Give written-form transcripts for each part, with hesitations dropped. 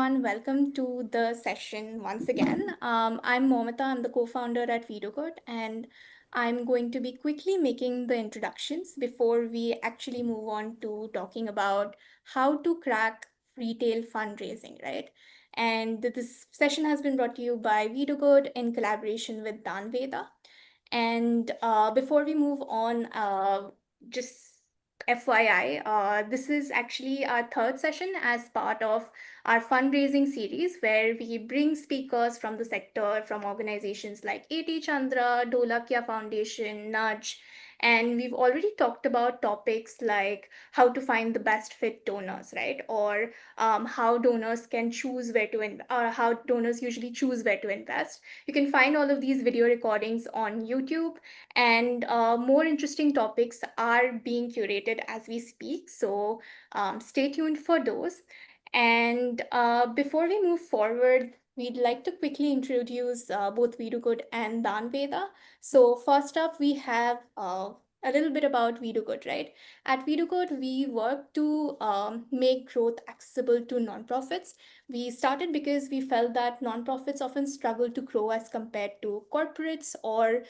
everyone. Welcome to the session once again. I'm Momita. I'm the co-founder at VideoCode, and I'm going to be quickly making the introductions before we actually move on to talking about how to crack retail fundraising, right? And this session has been brought to you by VideoCode in collaboration with Danveda. And before we move on, just FYI, this is actually our third session as part of our fundraising series where we bring speakers from the sector, from organizations like A.T. Chandra, Dholakya Foundation, Nudge, and we've already talked about topics like how to find the best fit donors, right? Or how donors can choose where to or how donors usually choose where to invest. You can find all of these video recordings on YouTube, and more interesting topics are being curated as we speak. So stay tuned for those. And before we move forward, we'd like to quickly introduce both Vidugud and Danveda. So first up, we have a little bit about Vidugud, right? At Vidugud, we work to make growth accessible to nonprofits. We started because we felt that nonprofits often struggle to grow as compared to corporates or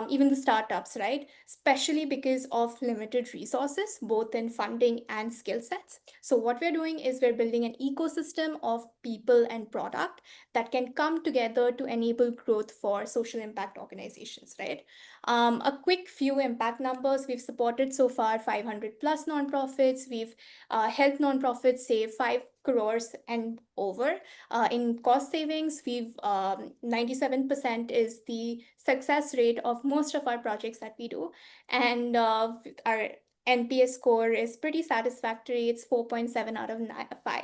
even the startups, right? Especially because of limited resources, both in funding and skill sets. So, what we're doing is we're building an ecosystem of people and product that can come together to enable growth for social impact organizations, right? A quick few impact numbers: we've supported so far 500 plus nonprofits. We've helped nonprofits save 5 crores and over in cost savings. We've 97% is the success rate of most of our projects that we do, and our NPS score is pretty satisfactory. It's 4.7 out of 5.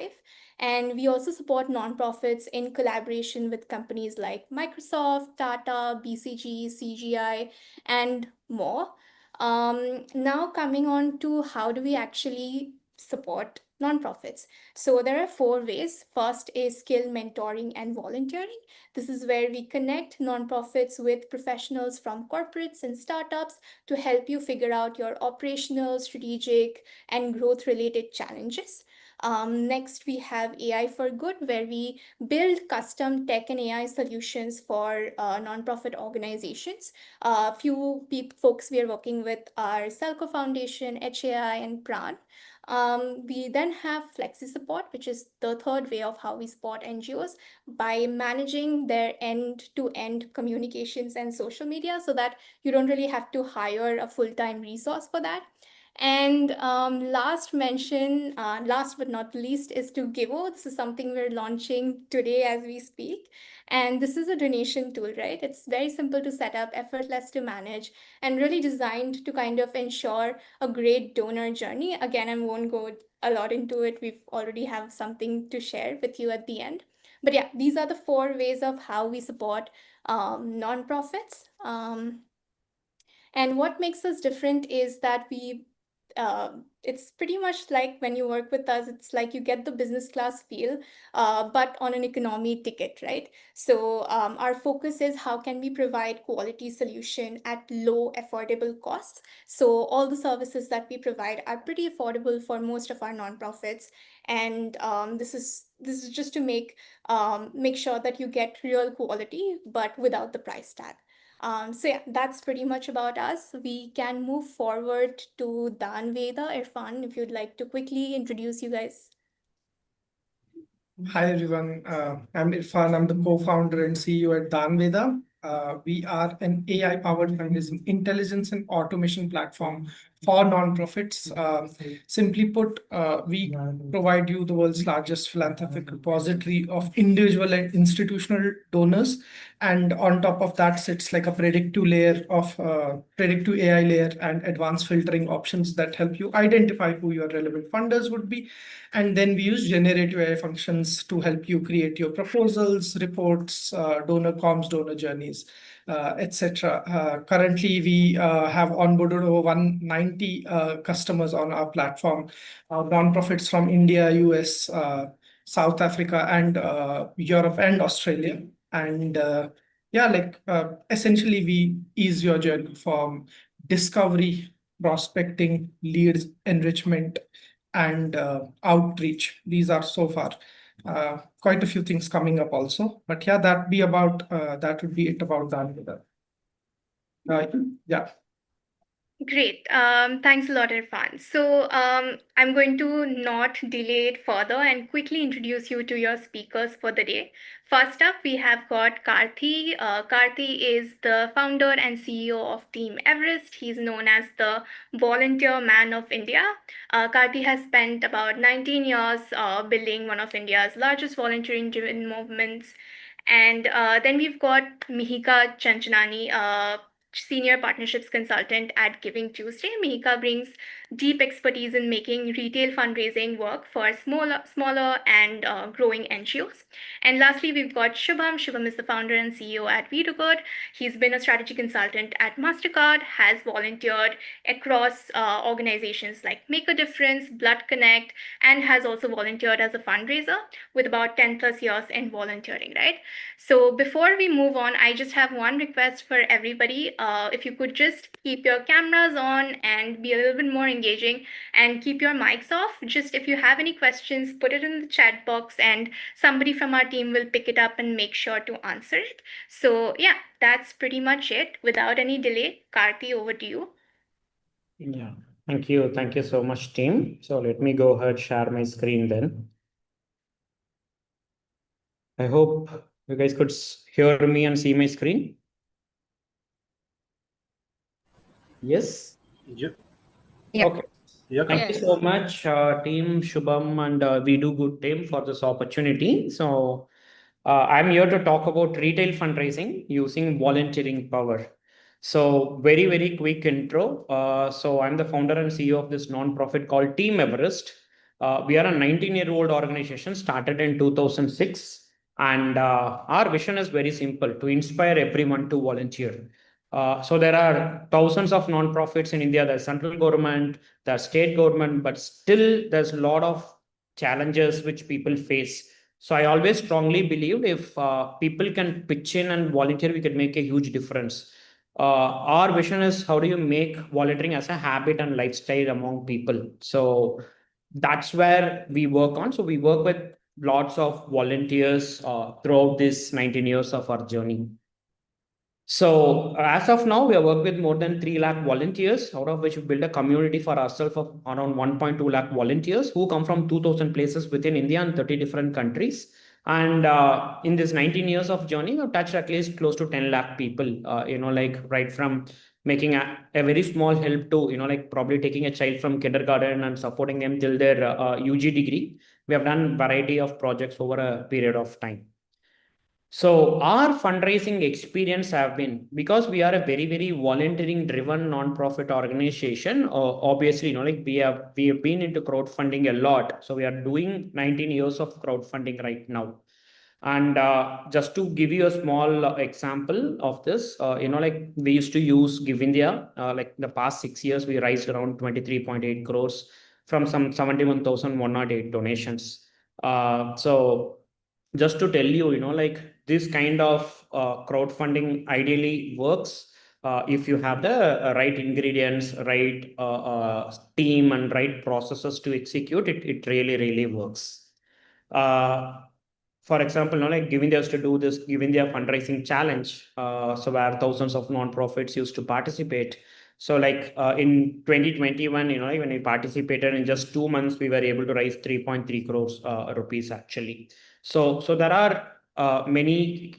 And we also support nonprofits in collaboration with companies like Microsoft, Tata, BCG, CGI, and more. Now, coming on to how do we actually support nonprofits. So there are 4 ways. First is skill mentoring and volunteering. This is where we connect nonprofits with professionals from corporates and startups to help you figure out your operational, strategic, and growth related challenges. Next, we have AI for Good, where we build custom tech and AI solutions for nonprofit organizations. A few folks we are working with are Selco Foundation, HAI, and Pran. We then have Flexi Support, which is the third way of how we support NGOs by managing their end-to-end communications and social media so that you don't really have to hire a full-time resource for that. And last but not least, is to Givo. This is something we're launching today as we speak. And this is a donation tool, right? It's very simple to set up, effortless to manage, and really designed to kind of ensure a great donor journey. Again, I won't go a lot into it. We already have something to share with you at the end. But yeah, these are the 4 ways of how we support nonprofits. And what makes us different is that it's pretty much like when you work with us, it's like you get the business class feel, but on an economy ticket, right? So our focus is how can we provide quality solution at low affordable costs. So all the services that we provide are pretty affordable for most of our nonprofits, and this is just to make sure that you get real quality, but without the price tag. So yeah, that's pretty much about us. We can move forward to Danveda. Irfan, if you'd like to quickly introduce you guys. Hi everyone, I'm Irfan. I'm the co-founder and CEO at Danveda. We are an AI-powered fundraising intelligence and automation platform for nonprofits. Simply put, we provide you the world's largest philanthropic repository of individual and institutional donors. And on top of that sits like a predictive AI layer and advanced filtering options that help you identify who your relevant funders would be. And then we use generative AI functions to help you create your proposals, reports, donor comms, donor journeys, etc. Currently, we have onboarded over 190 customers on our platform, nonprofits from India, US, South Africa, and Europe and Australia. And essentially, we ease your journey from discovery, prospecting, leads, enrichment, and outreach. These are so far Quite a few things coming up also. But yeah, that would be it about that. Yeah. Great. Thanks a lot, Irfan. So, I'm going to not delay it further and quickly introduce you to your speakers for the day. First up, we have got Karthee. Karthee is the founder and CEO of Team Everest. He's known as the volunteer man of India. Karthee has spent about 19 years building one of India's largest volunteering driven movements. And then we've got Mihika Chanchani, senior partnerships consultant at GivingTuesday. Mihika brings deep expertise in making retail fundraising work for smaller and growing NGOs. And lastly, we've got Shubham. Shubham is the founder and CEO at Vidya. He's been a strategy consultant at MasterCard, has volunteered across organizations like Make a Difference, Blood Connect, and has also volunteered as a fundraiser with about 10 plus years in volunteering, right? So before we move on, I just have one request for everybody. If you could just keep your cameras on and be a little bit more engaging and keep your mics off. Just if you have any questions, put it in the chat box and somebody from our team will pick it up and make sure to answer it. So yeah, that's pretty much it. Without any delay, Karthi, over to you. Yeah, thank you. Thank you so much, team. So let me go ahead, share my screen then. I hope you guys could hear me and see my screen. Yes? Yep. Okay. Yeah. Thank you so much, team Shubham and We Do Good team for this opportunity. So I'm here to talk about retail fundraising using volunteering power. So very quick intro. So I'm the founder and CEO of this nonprofit called Team Everest. We are a 19-year-old organization started in 2006. And our vision is very simple, to inspire everyone to volunteer. So there are thousands of nonprofits in India. There's central government, there's state government, but still there's a lot of challenges which people face. So I always strongly believe if people can pitch in and volunteer, we can make a huge difference. Our vision is how do you make volunteering as a habit and lifestyle among people. So that's where we work on. So we work with lots of volunteers throughout this 19 years of our journey. So as of now, we have worked with more than 3 lakh volunteers, out of which we built a community for ourselves of around 1.2 lakh volunteers who come from 2,000 places within India and 30 different countries. And in this 19 years of journey, we've touched at least close to 10 lakh people, like right from making a very small help to, like probably taking a child from kindergarten and supporting them till their UG degree. We have done variety of projects over a period of time. So our fundraising experience have been, because we are a very volunteering driven non-profit organization. Obviously, like we have been into crowdfunding a lot. So we are doing 19 years of crowdfunding right now. And just to give you a small example of this, like we used to use GivingTuesday. Like the past 6 years, we raised around 23.8 crores from some 71,108 donations. So just to tell you, like this kind of crowdfunding ideally works if you have the right ingredients, right team, and right processes to execute it. It really works. For example, like GivingTuesday used to do this GivingTuesday fundraising challenge, so where thousands of nonprofits used to participate. So like in 2021, like when we participated in just 2 months, we were able to raise 3.3 crores rupees actually. So there are many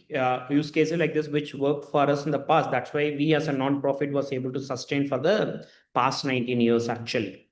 use cases like this which worked for us in the past. That's why we as a nonprofit was able to sustain for the past 19 years actually.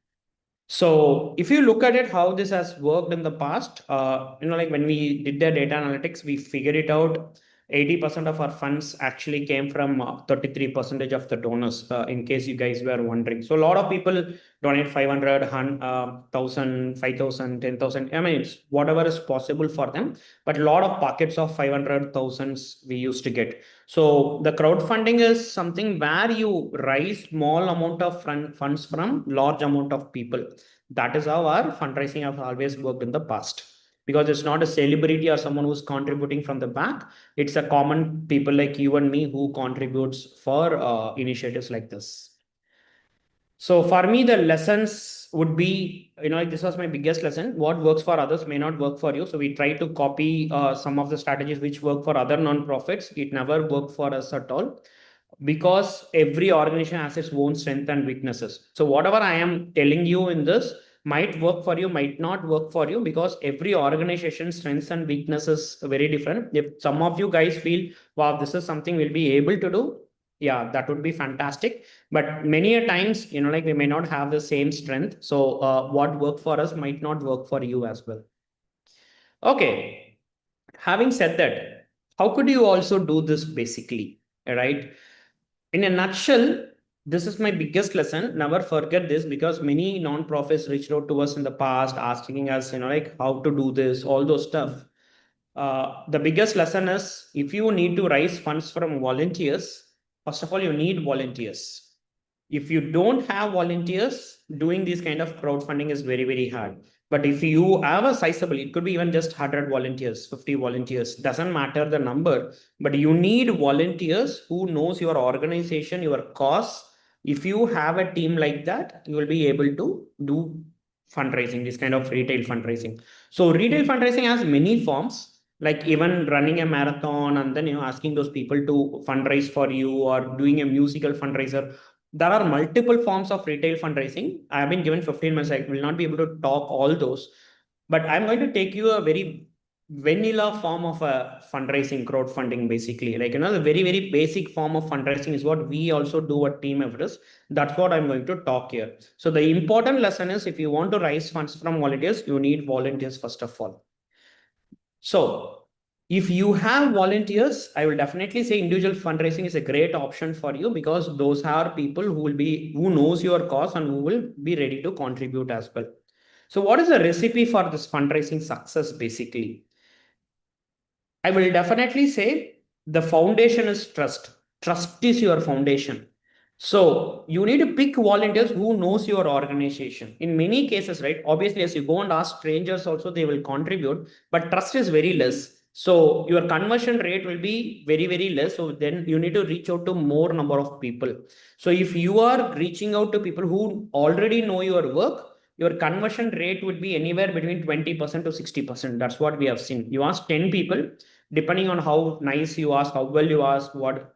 So if you look at it, how this has worked in the past, like when we did the data analytics, we figured it out. 80% of our funds actually came from 33% of the donors, in case you guys were wondering. So a lot of people donate 500, 1,000, 5,000, 10,000. I mean, it's whatever is possible for them. But a lot of pockets of 500,000 we used to get. So the crowdfunding is something where you raise small amount of funds from large amount of people. That is how our fundraising has always worked in the past. Because it's not a celebrity or someone who's contributing from the back. It's a common people like you and me who contributes for initiatives like this. So for me, the lessons would be, like this was my biggest lesson. What works for others may not work for you. So we try to copy some of the strategies which work for other non-profits. It never worked for us at all because every organization has its own strength and weaknesses. So whatever I am telling you in this might work for you, might not work for you, because every organization strengths and weaknesses are very different. If some of you guys feel, wow, this is something we'll be able to do, yeah, that would be fantastic. But many a times, like we may not have the same strength. So what worked for us might not work for you as well. Okay. Having said that, how could you also do this basically? Right? In a nutshell, this is my biggest lesson. Never forget this, because many non-profits reached out to us in the past asking us, like how to do this, all those stuff. The biggest lesson is, if you need to raise funds from volunteers, first of all, you need volunteers. If you don't have volunteers, doing this kind of crowdfunding is very, very hard. But if you have a sizable, it could be even just 100 volunteers, 50 volunteers, doesn't matter the number, but you need volunteers who knows your organization, your cause. If you have a team like that, you will be able to do fundraising, this kind of retail fundraising. So retail fundraising has many forms, like even running a marathon and then asking those people to fundraise for you, or doing a musical fundraiser. There are multiple forms of retail fundraising. I have been given 15 minutes. I will not be able to talk all those, but I'm going to take you a very vanilla form of a fundraising, crowdfunding, basically. Like, the very, very basic form of fundraising is what we also do at Team Everest. That's what I'm going to talk here. So the important lesson is, if you want to raise funds from volunteers, you need volunteers first of all. So if you have volunteers, I will definitely say individual fundraising is a great option for you, because those are people who knows your cause and who will be ready to contribute as well. So what is the recipe for this fundraising success basically? I will definitely say the foundation is trust. Trust is your foundation. So you need to pick volunteers who knows your organization. In many cases, right? Obviously, as you go and ask strangers also, they will contribute, but trust is very less. So your conversion rate will be very, very less. So then you need to reach out to more number of people. So if you are reaching out to people who already know your work, your conversion rate would be anywhere between 20% to 60%. That's what we have seen. You ask 10 people, depending on how nice you ask, how well you ask, what,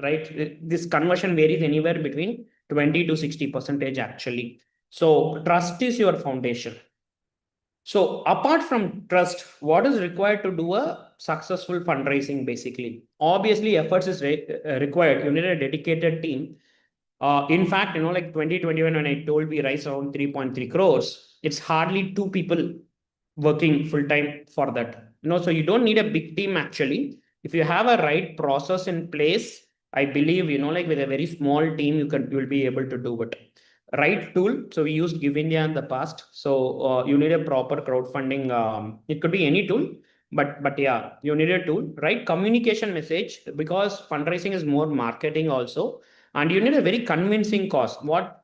right? This conversion varies anywhere between 20 to 60 percentage actually. So trust is your foundation. So apart from trust, what is required to do a successful fundraising basically? Obviously, efforts is required. You need a dedicated team. In fact, like 2021, when I told we raised around 3.3 crores, it's hardly two people working full time for that. So you don't need a big team actually. If you have a right process in place, I believe, like with a very small team, you'll be able to do it. Right tool. So we used GivingTuesday in the past. So you need a proper crowdfunding. It could be any tool, but yeah, you need a tool. Right communication message, because fundraising is more marketing also, and you need a very convincing cause. What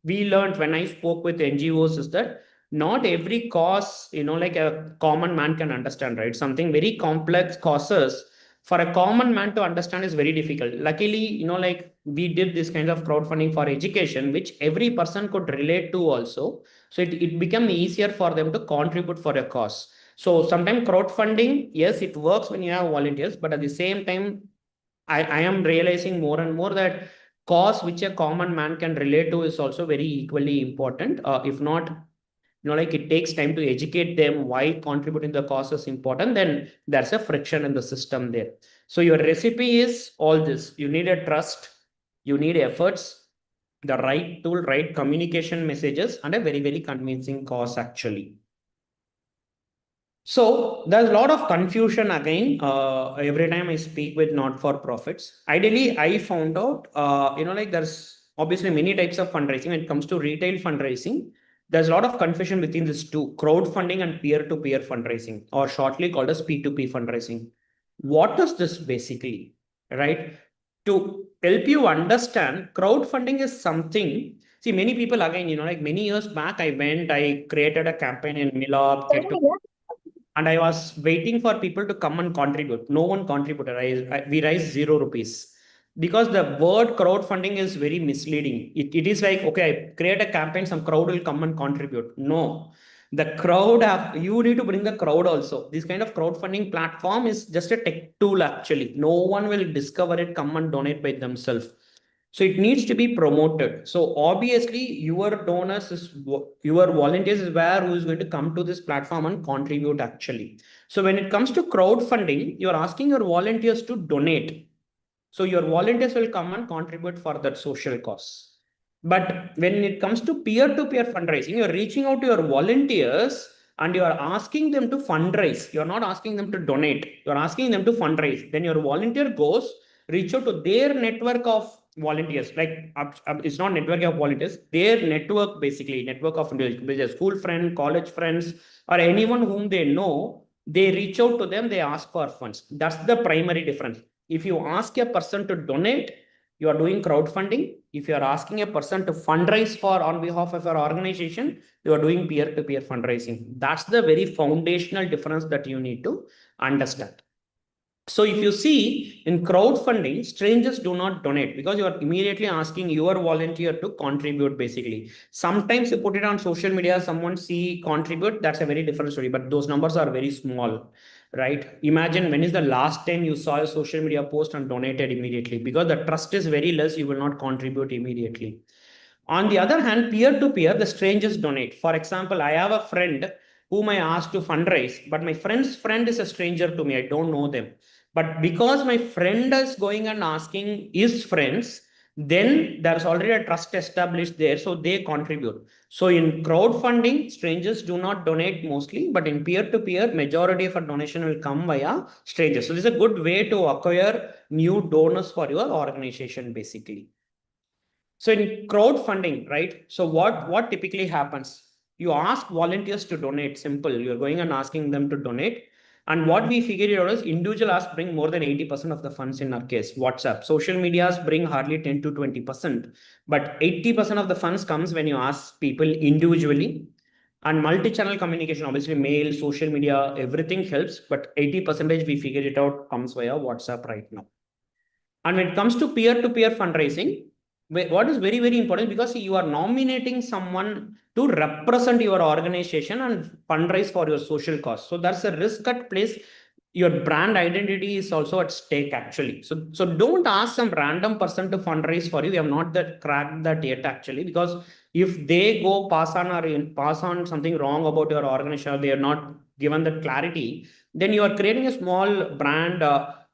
we learned when I spoke with NGOs is that not every cause, like a common man can understand, right? Something very complex causes for a common man to understand is very difficult. Luckily, like we did this kind of crowdfunding for education, which every person could relate to also. So it became easier for them to contribute for a cause. So sometimes crowdfunding, yes, it works when you have volunteers, but at the same time, I am realizing more and more that cause which a common man can relate to is also very equally important. If not, like it takes time to educate them why contributing the cause is important, then there's a friction in the system there. So your recipe is all this. You need a trust, you need efforts, the right tool, right communication messages, and a very, very convincing cause actually. So there's a lot of confusion again. Every time I speak with not-for-profits, ideally I found out, like there's obviously many types of fundraising. When it comes to retail fundraising, there's a lot of confusion between these two: crowdfunding and peer-to-peer fundraising, or shortly called as P2P fundraising. What is this basically, right? To help you understand, crowdfunding is something. See, many people again, like many years back, I created a campaign in Milab, and I was waiting for people to come and contribute. No one contributed. We raised 0 rupees. because the word crowdfunding is very misleading. It is like, okay, I create a campaign, some crowd will come and contribute. No, the crowd, you need to bring the crowd also. This kind of crowdfunding platform is just a tech tool actually. No one will discover it, come and donate by themselves. So it needs to be promoted. So obviously your donors is, your volunteers is where who is going to come to this platform and contribute actually. So when it comes to crowdfunding, you're asking your volunteers to donate. So your volunteers will come and contribute for that social cause. But when it comes to peer-to-peer fundraising, you're reaching out to your volunteers and you are asking them to fundraise. You're not asking them to donate. You're asking them to fundraise. Then your volunteer goes, reach out to their network of volunteers. Like it's not network of volunteers, their network basically, network of school friend, college friends, or anyone whom they know. They reach out to them, they ask for funds. That's the primary difference. If you ask a person to donate, you are doing crowdfunding. If you are asking a person to fundraise for on behalf of your organization, you are doing peer-to-peer fundraising. That's the very foundational difference that you need to understand. So if you see in crowdfunding, strangers do not donate because you are immediately asking your volunteer to contribute basically. Sometimes you put it on social media, someone see contribute, that's a very different story, but those numbers are very small, right? Imagine when is the last time you saw a social media post and donated immediately, because the trust is very less, you will not contribute immediately. On the other hand, peer to peer, the strangers donate. For example, I have a friend whom I asked to fundraise, but my friend's friend is a stranger to me. I don't know them. But because my friend is going and asking his friends, then there's already a trust established there. So they contribute. So in crowdfunding, strangers do not donate mostly, but in peer to peer, majority of a donation will come via strangers. So this is a good way to acquire new donors for your organization, basically. So in crowdfunding, right? So what typically happens? You ask volunteers to donate. Simple. You're going and asking them to donate. And what we figured out is individual asks bring more than 80% of the funds in our case. WhatsApp. Social medias bring hardly 10 to 20%. But 80% of the funds comes when you ask people individually. And multi-channel communication, obviously mail, social media, everything helps. But 80% we figured it out comes via WhatsApp right now. And when it comes to peer-to-peer fundraising, what is very, very important, because you are nominating someone to represent your organization and fundraise for your social cause. So that's a risk at place. Your brand identity is also at stake actually. So don't ask some random person to fundraise for you. We have not that cracked that yet actually, because if they go pass on something wrong about your organization, or they are not given that clarity, then you are creating a small brand,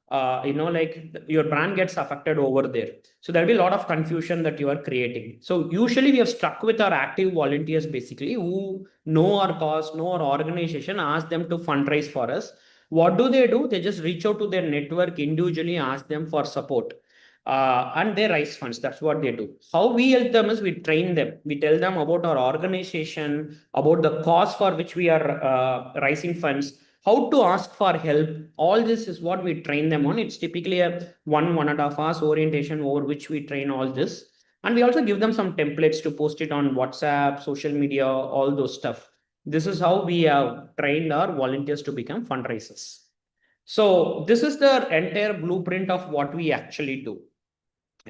like your brand gets affected over there. So there'll be a lot of confusion that you are creating. So usually we have stuck with our active volunteers basically, who know our cause, know our organization, ask them to fundraise for us. What do? They just reach out to their network individually, ask them for support. And they raise funds. That's what they do. How we help them is we train them. We tell them about our organization, about the cause for which we are raising funds, how to ask for help. All this is what we train them on. It's typically a 1.5 hours orientation over which we train all this. And we also give them some templates to post it on WhatsApp, social media, all those stuff. This is how we have trained our volunteers to become fundraisers. So this is the entire blueprint of what we actually do.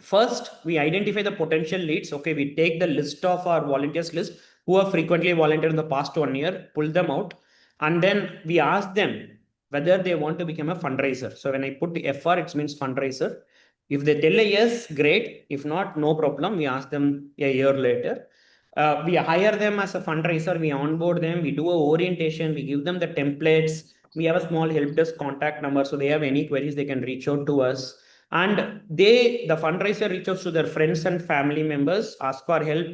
First, we identify the potential leads. Okay, we take the list of our volunteers list who have frequently volunteered in the past 1 year, pull them out, and then we ask them whether they want to become a fundraiser. So when I put FR, it means fundraiser. If they tell a yes, great. If not, no problem. We ask them a year later. We hire them as a fundraiser. We onboard them. We do a orientation. We give them the templates. We have a small help desk contact number. So they have any queries, they can reach out to us. And the fundraiser reaches to their friends and family members, ask for help.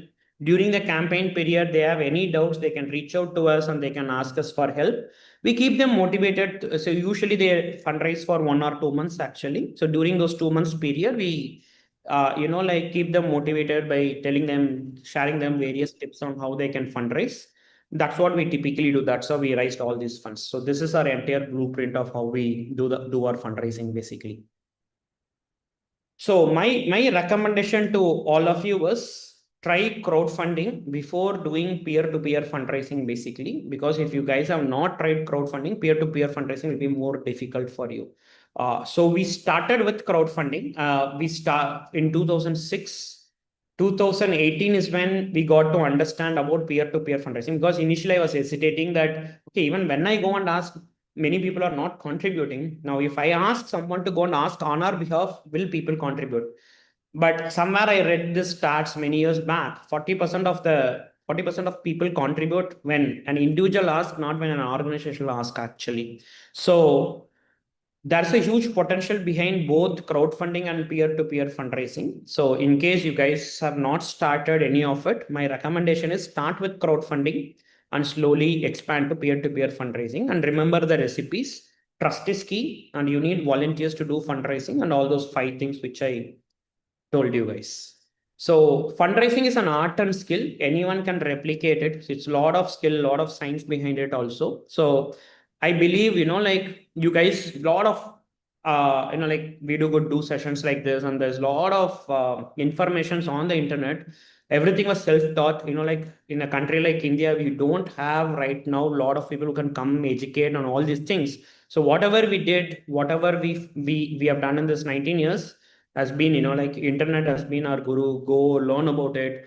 During the campaign period, they have any doubts, they can reach out to us and they can ask us for help. We keep them motivated. So usually they fundraise for 1 or 2 months actually. So during those 2 months period, we keep them motivated by telling them, sharing them various tips on how they can fundraise. That's what we typically do. That's how we raised all these funds. So this is our entire blueprint of how we do our fundraising basically. So my recommendation to all of you was try crowdfunding before doing peer-to-peer fundraising, basically, because if you guys have not tried crowdfunding, peer-to-peer fundraising will be more difficult for you. So we started with crowdfunding. We start in 2006. 2018 is when we got to understand about peer-to-peer fundraising, because initially I was hesitating that, okay, even when I go and ask, many people are not contributing. Now, if I ask someone to go and ask on our behalf, will people contribute? But somewhere I read this stats many years back. 40% of people contribute when an individual asks, not when an organization asks, actually. So there's a huge potential behind both crowdfunding and peer-to-peer fundraising. So in case you guys have not started any of it, my recommendation is start with crowdfunding and slowly expand to peer-to-peer fundraising. And remember the recipes. Trust is key, and you need volunteers to do fundraising and all those 5 things which I told you guys. So fundraising is an art and skill. Anyone can replicate it. It's a lot of skill, a lot of science behind it also. So I believe, like you guys, lot of like we do good do sessions like this, and there's a lot of informations on the internet. Everything was self-taught. Like in a country like India, we don't have right now a lot of people who can come educate on all these things. So whatever we did, whatever we have done in this 19 years has been, like internet has been our guru. Go learn about it,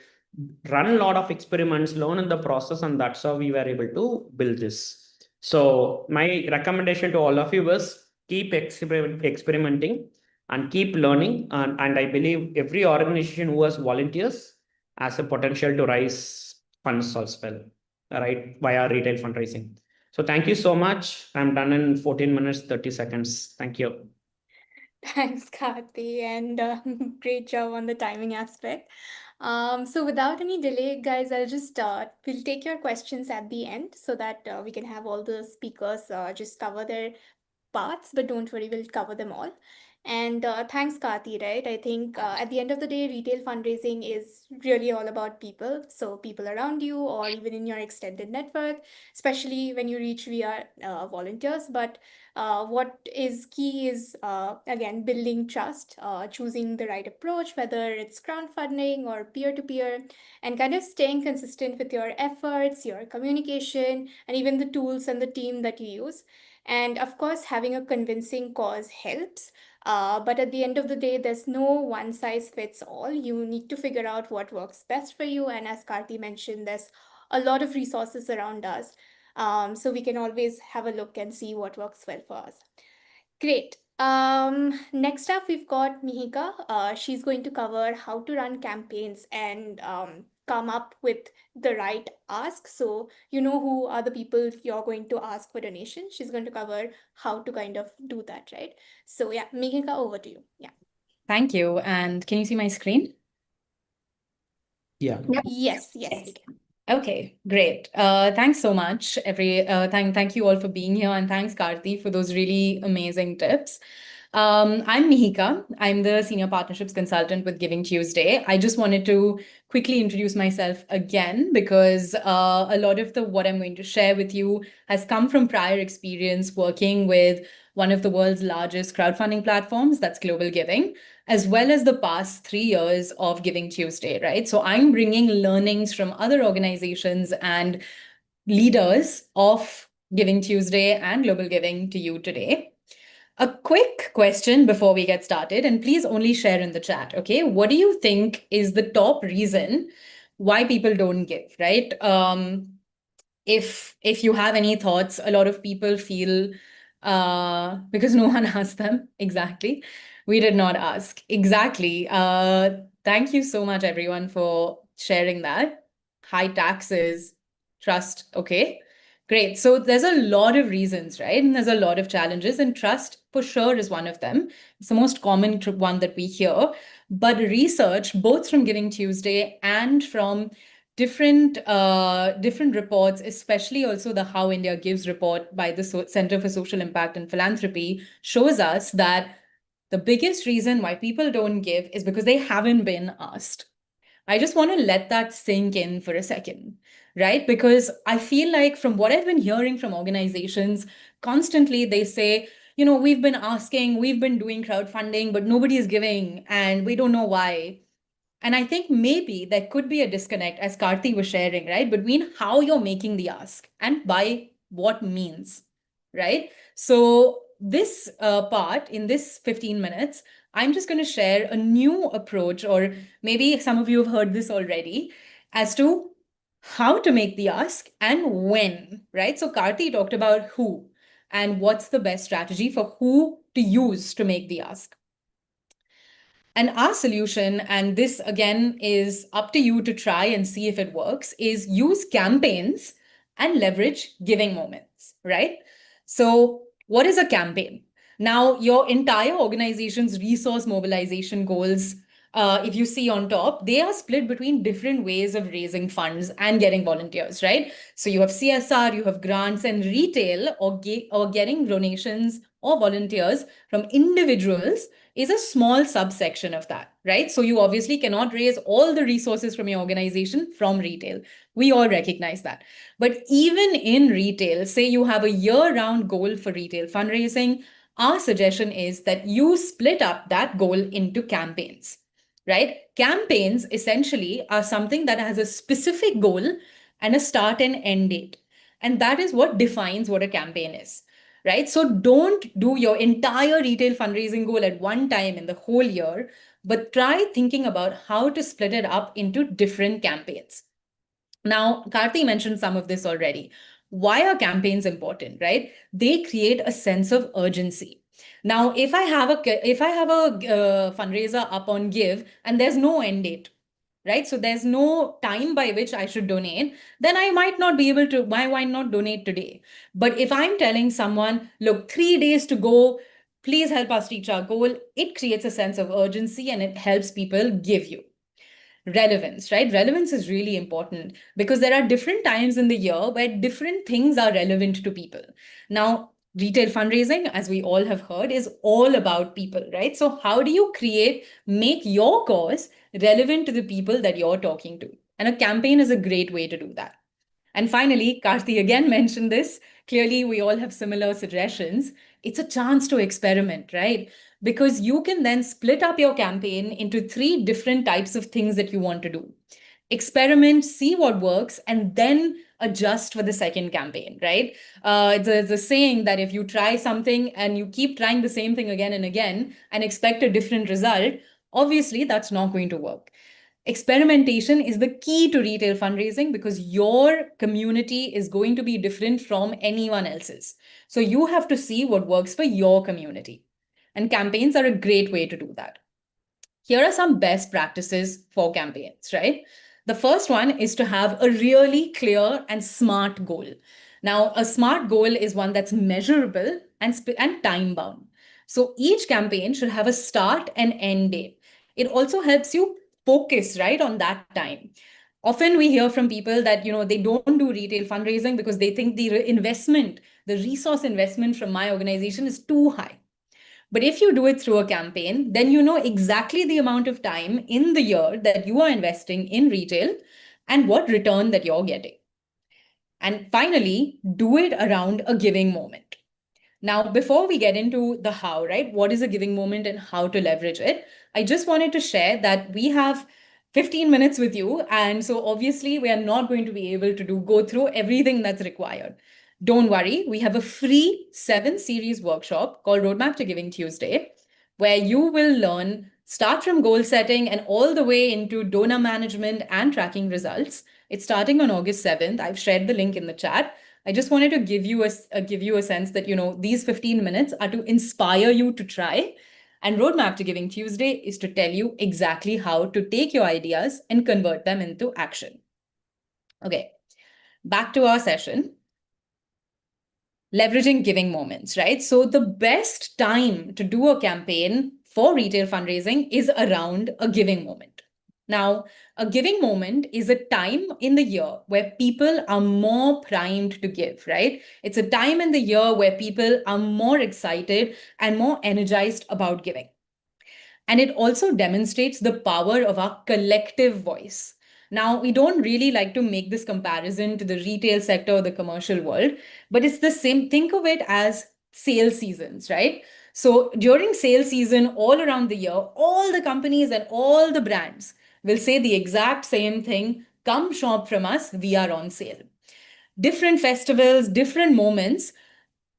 run a lot of experiments, learn in the process, and that's how we were able to build this. So my recommendation to all of you is keep experimenting and keep learning. And I believe every organization who has volunteers has a potential to raise funds as well, right, via retail fundraising. So thank you so much. I'm done in 14 minutes, 30 seconds. Thank you. Thanks, Karthee, and great job on the timing aspect. So without any delay, guys, we'll take your questions at the end so that we can have all the speakers just cover their parts, but don't worry, we'll cover them all. And thanks, Karthi, right? I think at the end of the day, retail fundraising is really all about people. So, people around you, or even in your extended network, especially when you reach via volunteers. But what is key is, again, building trust, choosing the right approach, whether it's crowdfunding or peer to peer, and kind of staying consistent with your efforts, your communication, and even the tools and the team that you use. And of course, having a convincing cause helps. But at the end of the day, there's no one size fits all. You need to figure out what works best for you. And as Karthi mentioned, there's a lot of resources around us. So we can always have a look and see what works well for us. Great. Next up, we've got Mihika. She's going to cover how to run campaigns and come up with the right ask. So you know who are the people you're going to ask for donation. She's going to cover how to kind of do that, right? So yeah, Mihika, over to you. Yeah. Thank you. And can you see my screen? Yeah. Yep. Yes, we can. Okay, great. Thanks so much, thank you all for being here, and thanks, Karthi, for those really amazing tips. I'm Mihika. I'm the Senior Partnerships Consultant with GivingTuesday. I just wanted to quickly introduce myself again because a lot of what I'm going to share with you has come from prior experience working with one of the world's largest crowdfunding platforms, that's Global Giving, as well as the past 3 years of GivingTuesday, right? So I'm bringing learnings from other organizations and leaders of GivingTuesday and Global Giving to you today. A quick question before we get started, and please only share in the chat, okay? What do you think is the top reason why people don't give, right? If you have any thoughts, a lot of people feel because no one asked them exactly. We did not ask exactly. Thank you so much, everyone, for sharing that. High taxes, trust, okay. Great. So there's a lot of reasons, right? And there's a lot of challenges, and trust for sure is one of them. It's the most common one that we hear. But research, both from GivingTuesday and from different reports, especially also the How India Gives report by the Center for Social Impact and Philanthropy, shows us that the biggest reason why people don't give is because they haven't been asked. I just want to let that sink in for a second, right? Because I feel like from what I've been hearing from organizations, constantly they say, we've been asking, we've been doing crowdfunding, but nobody is giving, and we don't know why. And I think maybe there could be a disconnect, as Karthee was sharing, right, between how you're making the ask and by what means, right? So this part in this 15 minutes, I'm just going to share a new approach, or maybe some of you have heard this already, as to how to make the ask and when, right? So Karthee talked about who and what's the best strategy for who to use to make the ask. And our solution, and this again is up to you to try and see if it works, is use campaigns and leverage giving moments, right? So, what is a campaign? Now, your entire organization's resource mobilization goals, if you see on top, they are split between different ways of raising funds and getting volunteers, right? So, you have CSR, you have grants, and retail, or getting donations or volunteers from individuals is a small subsection of that, right? So you obviously cannot raise all the resources from your organization from retail. We all recognize that. But even in retail, say you have a year-round goal for retail fundraising, our suggestion is that you split up that goal into campaigns, right? Campaigns essentially are something that has a specific goal and a start and end date. And that is what defines what a campaign is, right? So don't do your entire retail fundraising goal at one time in the whole year, but try thinking about how to split it up into different campaigns. Now, Karthee mentioned some of this already. Why are campaigns important, right? They create a sense of urgency. Now, if I have a fundraiser up on Give and there's no end date, right? So there's no time by which I should donate, then I might not be able to, why not donate today? But if I'm telling someone, look, 3 days to go, please help us reach our goal, it creates a sense of urgency and it helps people give you. Relevance, right? Relevance is really important because there are different times in the year where different things are relevant to people. Now, retail fundraising, as we all have heard, is all about people, right? So how do you make your cause relevant to the people that you're talking to? And a campaign is a great way to do that. And finally, Karthee again mentioned this. Clearly, we all have similar suggestions. It's a chance to experiment, right? Because you can then split up your campaign into 3 different types of things that you want to do. Experiment, see what works, and then adjust for the second campaign, right? It's a saying that if you try something and you keep trying the same thing again and again and expect a different result, obviously that's not going to work. Experimentation is the key to retail fundraising because your community is going to be different from anyone else's. So you have to see what works for your community. And campaigns are a great way to do that. Here are some best practices for campaigns, right? The first one is to have a really clear and smart goal. Now, a smart goal is one that's measurable and time bound. So each campaign should have a start and end date. It also helps you focus, right, on that time. Often we hear from people that they don't do retail fundraising because they think the resource investment from my organization is too high. But if you do it through a campaign, then you know exactly the amount of time in the year that you are investing in retail and what return that you're getting. And finally, do it around a giving moment. Now, before we get into the how, right, what is a giving moment and how to leverage it, I just wanted to share that we have 15 minutes with you. And so obviously we are not going to be able to go through everything that's required. Don't worry, we have a free 7-series workshop called Roadmap to Giving Tuesday, where you will learn start from goal setting and all the way into donor management and tracking results. It's starting on August 7th. I've shared the link in the chat. I just wanted to give you a sense that these 15 minutes are to inspire you to try. And Roadmap to Giving Tuesday is to tell you exactly how to take your ideas and convert them into action. Okay, back to our session. Leveraging giving moments, right? So the best time to do a campaign for retail fundraising is around a giving moment. Now, a giving moment is a time in the year where people are more primed to give, right? It's a time in the year where people are more excited and more energized about giving. And it also demonstrates the power of our collective voice. Now, we don't really like to make this comparison to the retail sector or the commercial world, but it's the same. Think of it as sales seasons, right? So during sales season, all around the year, all the companies and all the brands, will say the exact same thing. Come shop from us, we are on sale. Different festivals, different moments,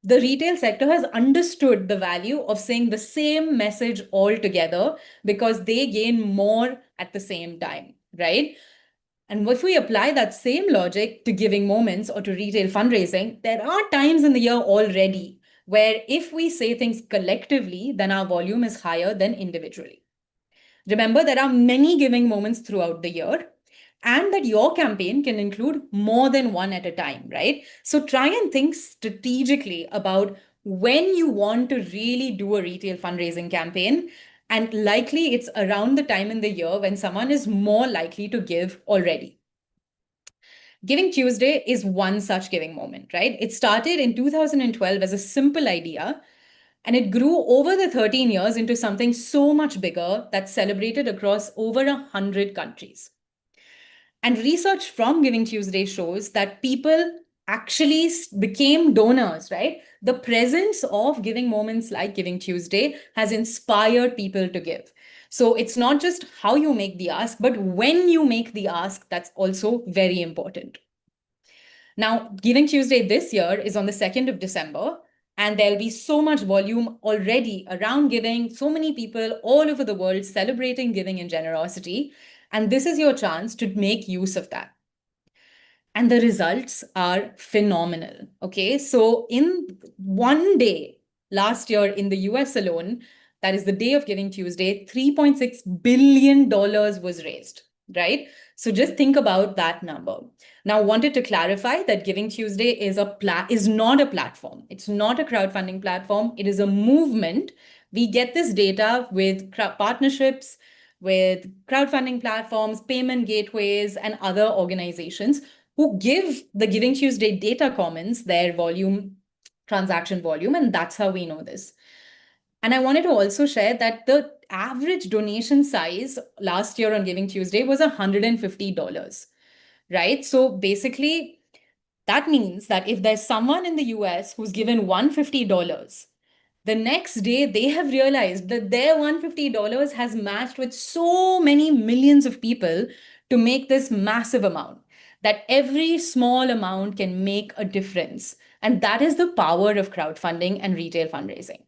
the retail sector has understood the value of saying the same message all together because they gain more at the same time, right? And if we apply that same logic to giving moments or to retail fundraising, there are times in the year already where if we say things collectively, then our volume is higher than individually. Remember, there are many giving moments throughout the year, and that your campaign can include more than one at a time, right? So try and think strategically about when you want to really do a retail fundraising campaign. And likely it's around the time in the year when someone is more likely to give already. Giving Tuesday is one such giving moment, right? It started in 2012 as a simple idea, and it grew over the 13 years into something so much bigger that's celebrated across over 100 countries. And research from Giving Tuesday shows that people actually became donors, right? The presence of giving moments like Giving Tuesday has inspired people to give. So it's not just how you make the ask, but when you make the ask, that's also very important. Now, Giving Tuesday this year is on the 2nd of December, and there'll be so much volume already around giving, so many people all over the world celebrating giving and generosity. And this is your chance to make use of that. And the results are phenomenal. Okay. So, in one day last year in the US alone, that is the day of Giving Tuesday, $3.6 billion was raised, right? So just think about that number. Now, wanted to clarify that Giving Tuesday is not a platform. It's not a crowdfunding platform. It is a movement. We get this data with partnerships, with crowdfunding platforms, payment gateways, and other organizations who give the Giving Tuesday data commons their volume, transaction volume, and that's how we know this. And I wanted to also share that the average donation size last year on Giving Tuesday was $150, right? So basically, that means that if there's someone in the US who's given $150, the next day they have realized that their $150 has matched with so many millions of people to make this massive amount, that every small amount can make a difference. And that is the power of crowdfunding and retail fundraising.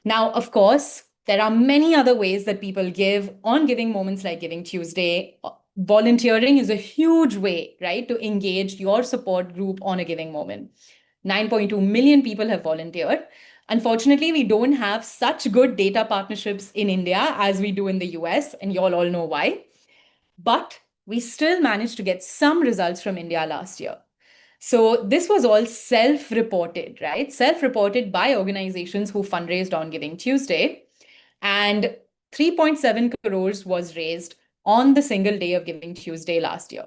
Now, of course, there are many other ways that people give on giving moments like Giving Tuesday. Volunteering is a huge way, right, to engage your support group on a giving moment. 9.2 million people have volunteered. Unfortunately, we don't have such good data partnerships in India as we do in the US, and you all know why. But we still managed to get some results from India last year. So this was all self-reported, right? Self-reported by organizations who fundraised on Giving Tuesday. And 3.7 crores was raised on the single day of Giving Tuesday last year.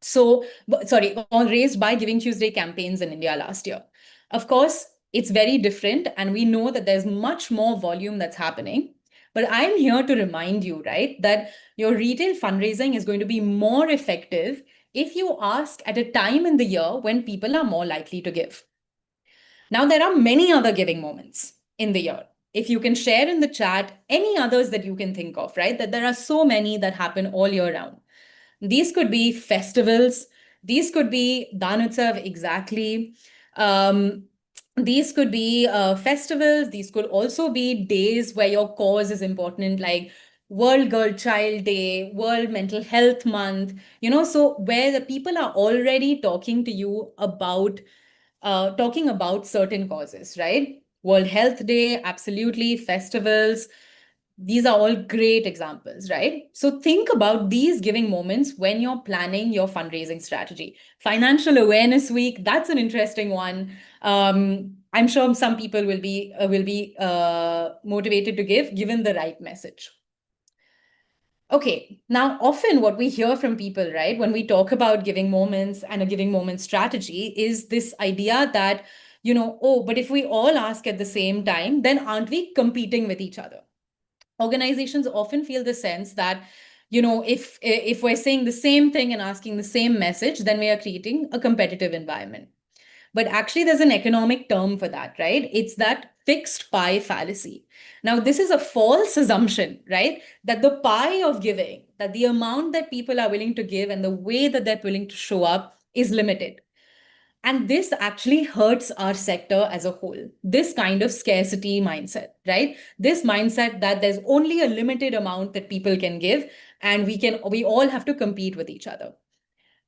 So, sorry, raised by Giving Tuesday campaigns in India last year. Of course, it's very different, and we know that there's much more volume that's happening. But I'm here to remind you, right, that your retail fundraising is going to be more effective if you ask at a time in the year when people are more likely to give. Now, there are many other giving moments in the year. If you can share in the chat any others that you can think of, right, that there are so many that happen all year round. These could be festivals. These could be Dan Utsav, exactly. These could be festivals. These could also be days where your cause is important, like World Girl Child Day, World Mental Health Month, so where the people are already talking to you about certain causes, right? World Health Day, absolutely, festivals. These are all great examples, right? So think about these giving moments when you're planning your fundraising strategy. Financial Awareness Week, that's an interesting one. I'm sure some people will be motivated to give, given the right message. Okay, now often what we hear from people, right, when we talk about giving moments and a giving moment strategy is this idea that, oh, but if we all ask at the same time, then aren't we competing with each other? Organizations often feel the sense that, if we're saying the same thing and asking the same message, then we are creating a competitive environment. But actually, there's an economic term for that, right? It's that fixed pie fallacy. Now, this is a false assumption, right? That the pie of giving, that the amount that people are willing to give and the way that they're willing to show up is limited. And this actually hurts our sector as a whole. This kind of scarcity mindset, right? This mindset that there's only a limited amount that people can give, and we all have to compete with each other.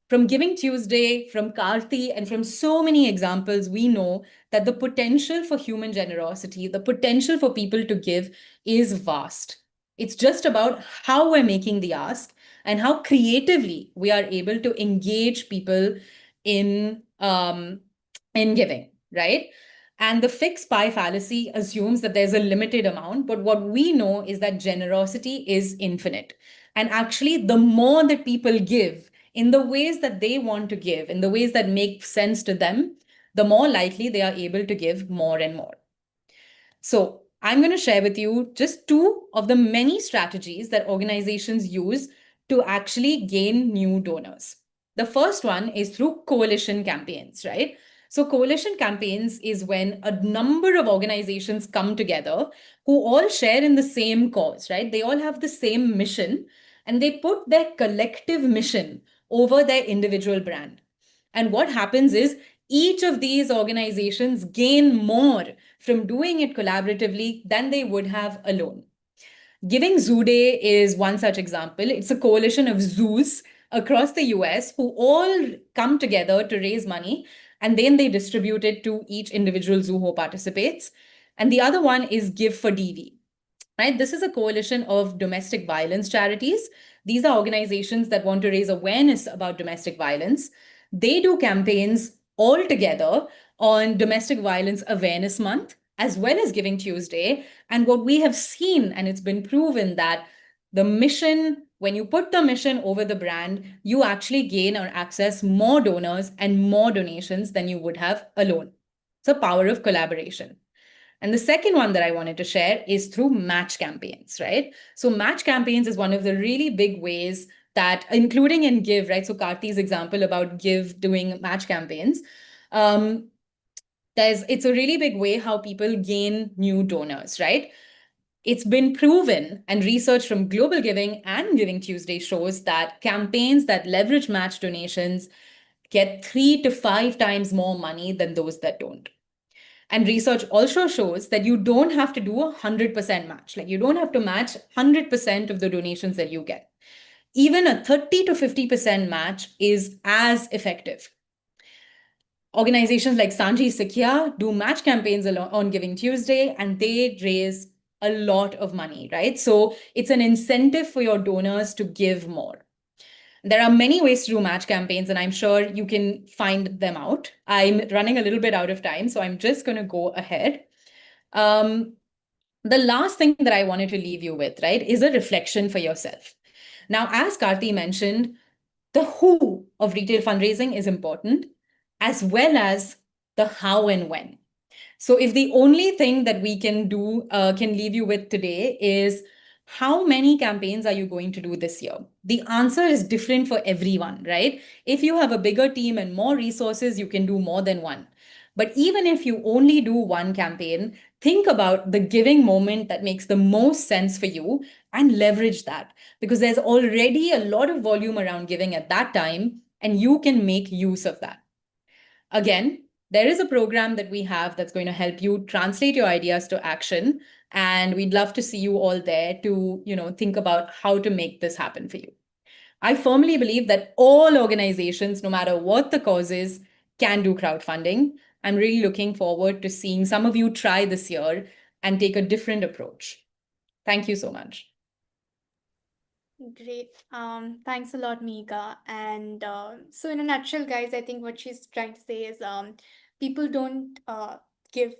From Giving Tuesday, from Karthee, and from so many examples, we know that the potential for human generosity, the potential for people to give is vast. It's just about how we're making the ask and how creatively we are able to engage people in giving, right? And the fixed pie fallacy assumes that there's a limited amount, but what we know is that generosity is infinite. And actually, the more that people give in the ways that they want to give, in the ways that make sense to them, the more likely they are able to give more and more. So I'm going to share with you just two of the many strategies that organizations use to actually gain new donors. The first one is through coalition campaigns, right? So coalition campaigns is when a number of organizations come together who all share in the same cause, right? They all have the same mission and they put their collective mission over their individual brand. And what happens is each of these organizations gain more from doing it collaboratively than they would have alone. Giving Zoo Day is one such example. It's a coalition of zoos across the US who all come together to raise money and then they distribute it to each individual zoo who participates. And the other one is Give for DV. Right? This is a coalition of domestic violence charities. These are organizations that want to raise awareness about domestic violence. They do campaigns all together on Domestic Violence Awareness Month, as well as Giving Tuesday. And what we have seen, and it's been proven that the mission, when you put the mission over the brand, you actually gain or access more donors and more donations than you would have alone. It's the power of collaboration. And the second one that I wanted to share is through match campaigns, right? So match campaigns is one of the really big ways that, including in Give, right? So Karthee's example about Give doing match campaigns, it's a really big way how people gain new donors, right? It's been proven, and research from Global Giving and Giving Tuesday shows that campaigns that leverage match donations get 3 to 5 times more money than those that don't. And research also shows that you don't have to do a 100% match. Like you don't have to match 100% of the donations that you get. Even a 30 to 50% match is as effective. Organizations like Sanji Sikya do match campaigns on Giving Tuesday, and they raise a lot of money, right? So it's an incentive for your donors to give more. There are many ways to do match campaigns, and I'm sure you can find them out. I'm running a little bit out of time, so I'm just going to go ahead. The last thing that I wanted to leave you with, right, is a reflection for yourself. Now, as Karthee mentioned, the who of retail fundraising is important, as well as the how and when. So if the only thing that we can do, can leave you with today is how many campaigns are you going to do this year? The answer is different for everyone, right? If you have a bigger team and more resources, you can do more than one. But even if you only do one campaign, think about the giving moment that makes the most sense for you and leverage that, because there's already a lot of volume around giving at that time, and you can make use of that. Again, there is a program that we have that's going to help you translate your ideas to action. And we'd love to see you all there to, think about how to make this happen for you. I firmly believe that all organizations, no matter what the cause is, can do crowdfunding. I'm really looking forward to seeing some of you try this year and take a different approach. Thank you so much. Great. Thanks a lot, Mihika. And so, in a nutshell, guys, I think what she's trying to say is people don't give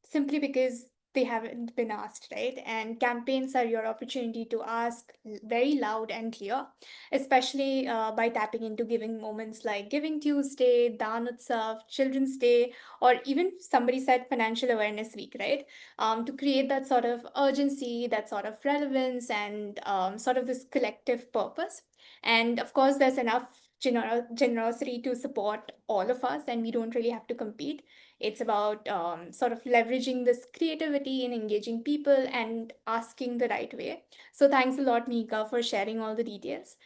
simply because they haven't been asked, right? And campaigns are your opportunity to ask very loud and clear, especially by tapping into giving moments like Giving Tuesday, Dan Utsav, Children's Day, or even somebody said Financial Awareness Week, right? To create that sort of urgency, that sort of relevance, and sort of this collective purpose. And of course, there's enough generosity to support all of us, and we don't really have to compete. It's about sort of leveraging this creativity in engaging people and asking the right way. So thanks a lot, Mika, for sharing all the details.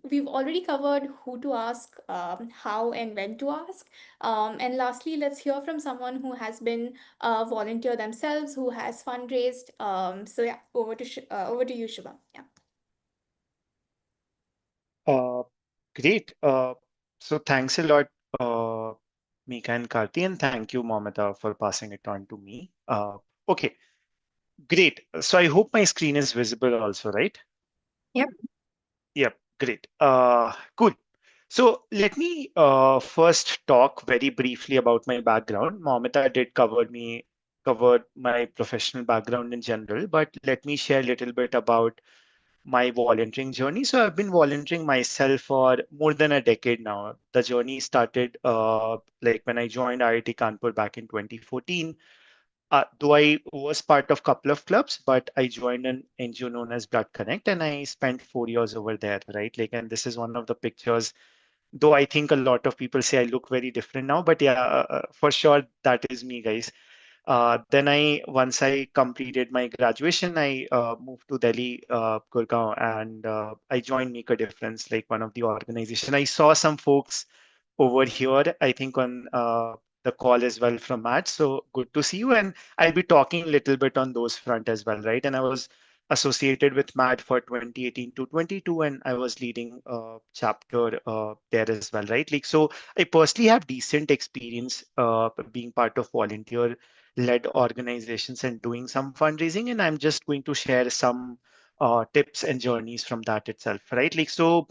We've already covered who to ask, how and when to ask. And lastly, let's hear from someone who has been a volunteer themselves, who has fundraised. So yeah, over to you, Shubham. Yeah. Uh, Great. So thanks a lot, uh, Mika and Karthi, and thank you, Momita, for passing it on to me. Okay, great. So I hope my screen is visible also, right? Yep. Yep, great. Cool. So let me first talk very briefly about my background. Momita did cover my professional background in general, but let me share a little bit about my volunteering journey. So I've been volunteering myself for more than a decade now. The journey started like when I joined IIT Kanpur back in 2014. Though I was part of a couple of clubs, but I joined an NGO known as Blood Connect, and I spent 4 years over there, right? Like, and this is one of the pictures. Though I think a lot of people say I look very different now, but yeah, for sure that is me, guys. Then once I completed my graduation, I moved to Delhi, Gurgaon, and I joined Make a Difference, like one of the organization. I saw some folks over here, I think on the call as well from Matt. So good to see you. And I'll be talking a little bit on those front as well, right? And I was associated with Matt for 2018 to 22, and I was leading a chapter there as well, right? Like, so I personally have decent experience being part of volunteer-led organizations and doing some fundraising, and I'm just going to share some tips and journeys from that itself, right? Like, so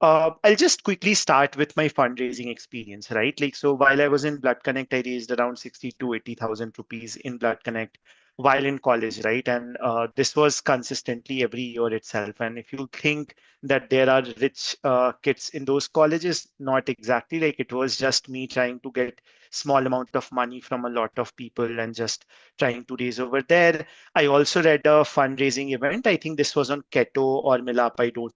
I'll just quickly start with my fundraising experience, right? Like, so while I was in Blood Connect, I raised around 60 to 80,000 rupees in Blood Connect while in college, right? And this was consistently every year itself. And if you think that there are rich kids in those colleges, not exactly. Like, it was just me trying to get small amount of money from a lot of people and just trying to raise over there. I also read a fundraising event. I think this was on Keto or Milap. I don't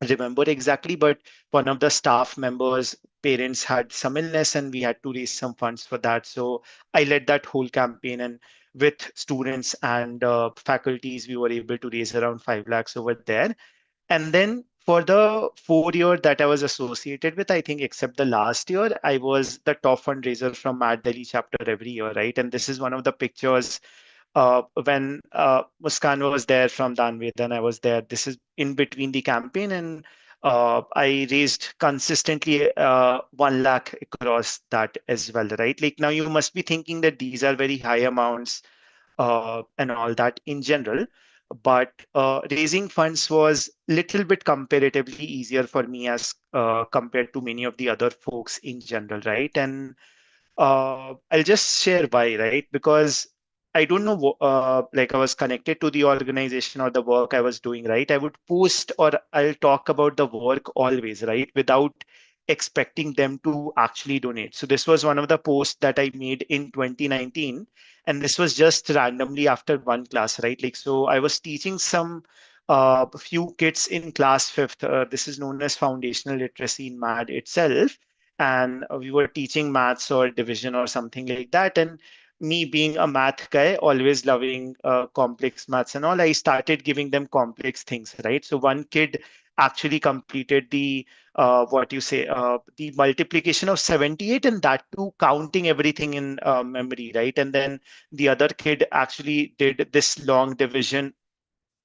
remember exactly, but one of the staff members' parents had some illness and we had to raise some funds for that. So I led that whole campaign, and with students and faculties, we were able to raise around 5 lakhs over there. And then for the 4 year that I was associated with, I think except the last year, I was the top fundraiser from Mad Delhi chapter every year, right? And this is one of the pictures when Muskan was there from Danved, and I was there. This is in between the campaign, and I raised consistently 1 lakh across that as well, right? Like, now you must be thinking that these are very high amounts and all that in general. But raising funds was little bit comparatively easier for me as compared to many of the other folks in general, right? And I'll just share why, right? Because I don't know, like I was connected to the organization or the work I was doing, right? I would post or I'll talk about the work always, right? Without expecting them to actually donate. So this was one of the posts that I made in 2019. And this was just randomly after one class, right? Like, so I was teaching some few kids in class fifth. This is known as foundational literacy in MAD itself, and we were teaching maths or division or something like that. And me being a math guy, always loving complex maths and all, I started giving them complex things, right? So one kid actually completed the what you say the multiplication of 78, and that too counting everything in memory, right? And then the other kid actually did this long division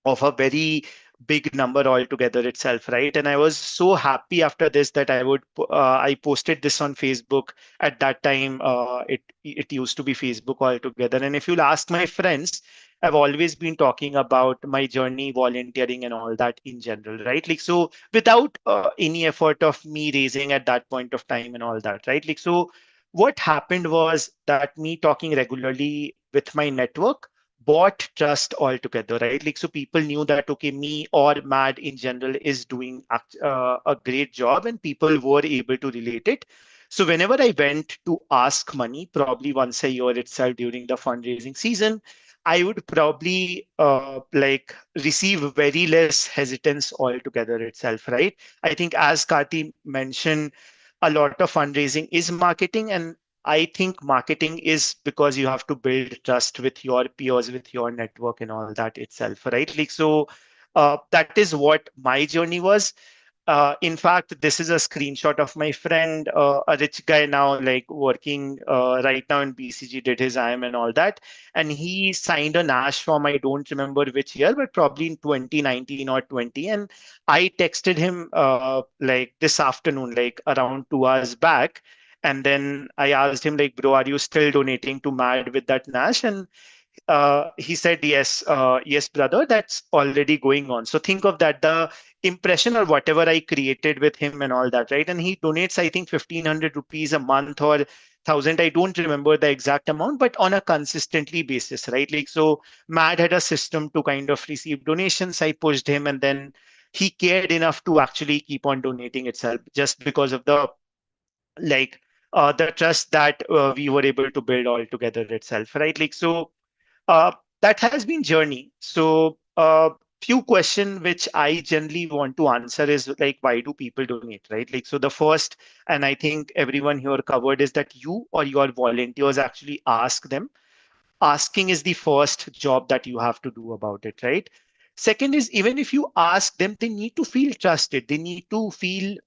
of a very big number altogether itself, right? And I was so happy after this that I posted this on Facebook. At that time, it used to be Facebook altogether. And if you'll ask my friends, I've always been talking about my journey volunteering and all that in general, right? Like, so without any effort of me raising at that point of time and all that, right? Like, so what happened was that me talking regularly with my network bought trust altogether, right? Like, so people knew that, okay, me or Mad in general is doing a great job, and people were able to relate it. So whenever I went to ask money, probably once a year itself during the fundraising season, I would probably like receive very less hesitance altogether itself, right? I think as Karthi mentioned, a lot of fundraising is marketing, and I think marketing is because you have to build trust with your peers, with your network and all that itself, right? Like, so that is what my journey was. In fact, this is a screenshot of my friend, a rich guy now, like working right now in BCG, did his IM and all that. And he signed a NASH form. I don't remember which year, but probably in 2019 or 20. And I texted him like this afternoon, like around 2 hours back. And then I asked him, like, bro, are you still donating to MAD with that NASH? And he said, yes, yes, brother, that's already going on. So think of that, the impression or whatever I created with him and all that, right? And he donates, I think, 1,500 rupees a month or 1,000. I don't remember the exact amount, but on a consistently basis, right? Like, so Mad had a system to kind of receive donations. I pushed him, and then he cared enough to actually keep on donating itself just because of the like the trust that we were able to build all together itself, right? Like, so uh, that has been journey. So few question which I generally want to answer is like, why do people donate, right? Like, so the first, and I think everyone here covered, is that you or your volunteers actually ask them. Asking is the first job that you have to do about it, right? Second is, even if you ask them, they need to feel trusted. They need to feel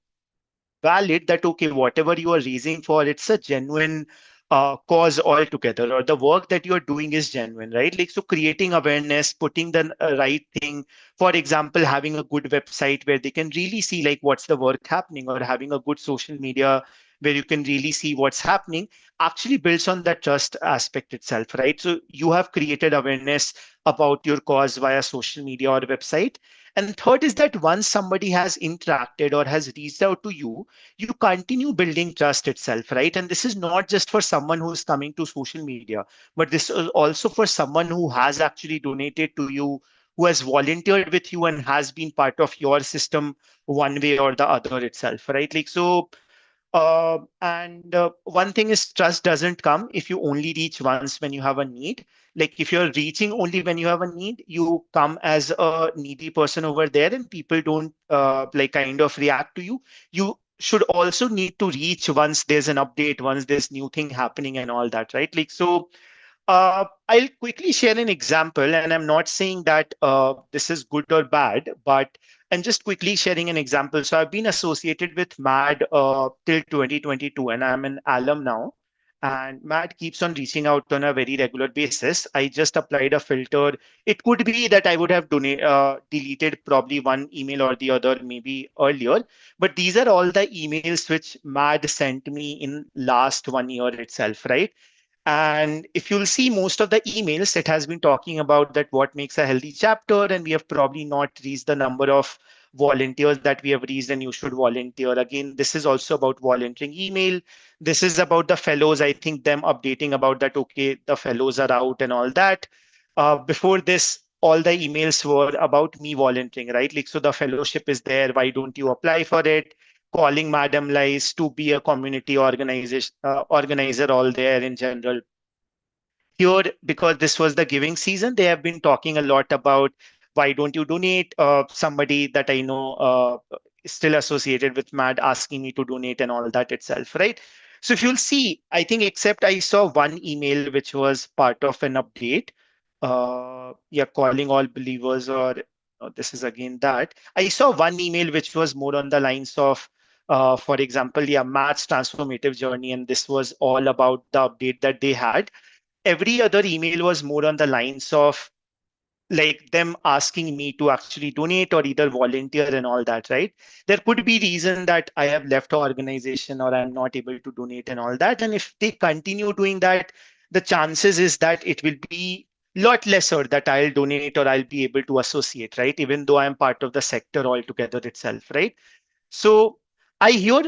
valid that okay, whatever you are raising for, it's a genuine cause altogether, or the work that you're doing is genuine, right? Like, so creating awareness, putting the right thing, for example, having a good website where they can really see like what's the work happening, or having a good social media where you can really see what's happening, actually builds on that trust aspect itself, right? So you have created awareness about your cause via social media or website. And third is that once somebody has interacted or has reached out to you, you continue building trust itself, right? And this is not just for someone who is coming to social media, but this is also for someone who has actually donated to you, who has volunteered with you and has been part of your system one way or the other itself, right? Like, so and one thing is, trust doesn't come if you only reach once when you have a need. Like, if you're reaching only when you have a need, you come as a needy person over there and people don't like kind of react to you. You should also need to reach once there's an update, once there's new thing happening and all that, right? Like, so I'll quickly share an example, and I'm not saying that this is good or bad, but I'm just quickly sharing an example. So I've been associated with MAD till 2022, and I'm an alum now. And MAD keeps on reaching out on a very regular basis. I just applied a filter. It could be that I would have deleted probably one email or the other maybe earlier, but these are all the emails which MAD sent me in last 1 year itself, right? And if you'll see most of the emails, it has been talking about that what makes a healthy chapter, and we have probably not reached the number of volunteers that we have reached, and you should volunteer. Again, this is also about volunteering email. This is about the fellows. I think them updating about that, okay, the fellows are out and all that. Before this, all the emails were about me volunteering, right? Like, so the fellowship is there. Why don't you apply for it? Calling Madam Lice to be a community organization organizer, all there in general. Here, because this was the giving season, they have been talking a lot about why don't you donate. Somebody that I know is still associated with MAD asking me to donate and all that itself, right? So if you'll see, I think except I saw one email which was part of an update, yeah, calling all believers, or this is again that. I saw one email which was more on the lines of, for example, yeah, Matt's transformative journey, and this was all about the update that they had. Every other email was more on the lines of like them asking me to actually donate or either volunteer and all that, right? There could be reason that I have left the organization or I'm not able to donate and all that. And if they continue doing that, the chances is that it will be lot lesser that I'll donate or I'll be able to associate, right? Even though I'm part of the sector altogether itself, right? So I hear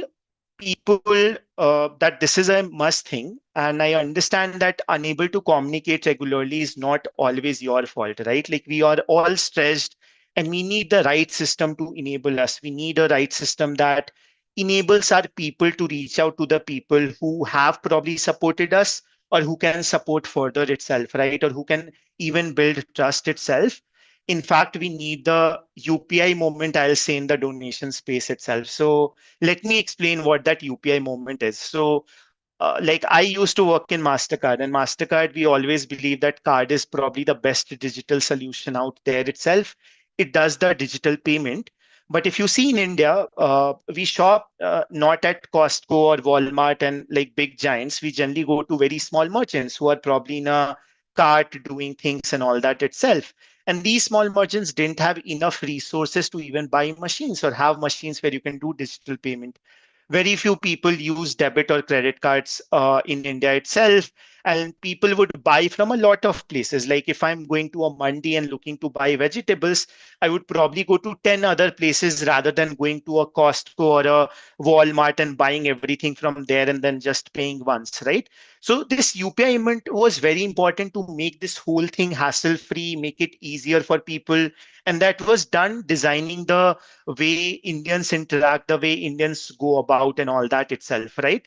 people that this is a must thing, and I understand that unable to communicate regularly is not always your fault, right? Like, we are all stressed, and we need the right system to enable us. We need a right system that enables our people to reach out to the people who have probably supported us, or who can support further itself, right? Or who can even build trust itself. In fact, we need the UPI moment, I'll say, in the donation space itself. So let me explain what that UPI moment is. So like I used to work in Mastercard, and Mastercard, we always believe that card is probably the best digital solution out there itself. It does the digital payment. But if you see in India, we shop not at Costco or Walmart and like big giants. We generally go to very small merchants who are probably in a cart doing things and all that itself. And these small merchants didn't have enough resources to even buy machines or have machines where you can do digital payment. Very few people use debit or credit cards in India itself. And people would buy from a lot of places. Like if I'm going to a mandi and looking to buy vegetables, I would probably go to 10 other places rather than going to a Costco or a Walmart and buying everything from there and then just paying once, right? So this UPI payment was very important to make this whole thing hassle free, make it easier for people. And that was done designing the way Indians interact, the way Indians go about, and all that itself, right?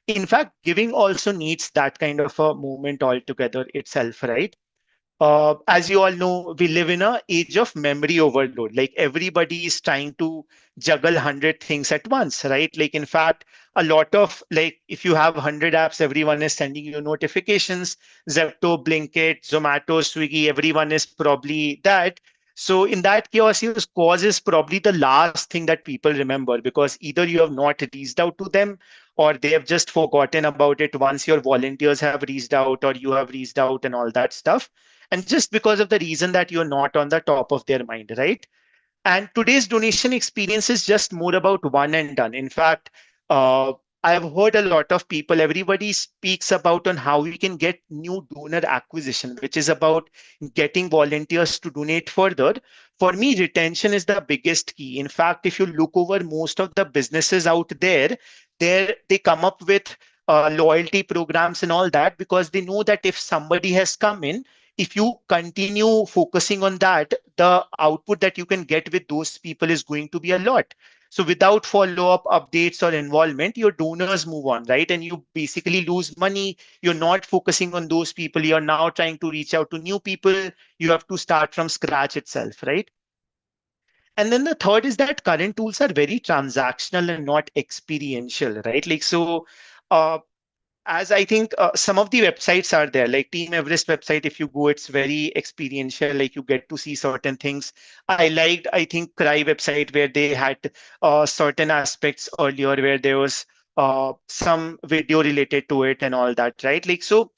In fact, giving also needs that kind of a movement altogether itself, right? As you all know, we live in a age of memory overload. Like everybody is trying to juggle 100 things at once, right? Like in fact, a lot of like if you have 100 apps, everyone is sending you notifications. Zepto, Blinkit, Zomato, Swiggy, everyone is probably that. So in that chaos, your cause is probably the last thing that people remember because either you have not reached out to them or they have just forgotten about it once your volunteers have reached out or you have reached out and all that stuff, and just because of the reason that you're not on the top of their mind, right? And today's donation experience is just more about one and done. In fact, uh, I've heard a lot of people, everybody speaks about on how we can get new donor acquisition, which is about getting volunteers to donate further. For me, retention is the biggest key. In fact, if you look over most of the businesses out there, they come up with loyalty programs and all that because they know that if somebody has come in, if you continue focusing on that, the output that you can get with those people is going to be a lot. So without follow-up updates or involvement, your donors move on, right? And you basically lose money. You're not focusing on those people. You're now trying to reach out to new people. You have to start from scratch itself, right? And then the third is that current tools are very transactional and not experiential, right? Like so, uh, as I think some of the websites are there, like Team Everest website, if you go, it's very experiential, like you get to see certain things. I liked, I think, Cry website where they had certain aspects earlier where there was some video related to it and all that, right? Like, so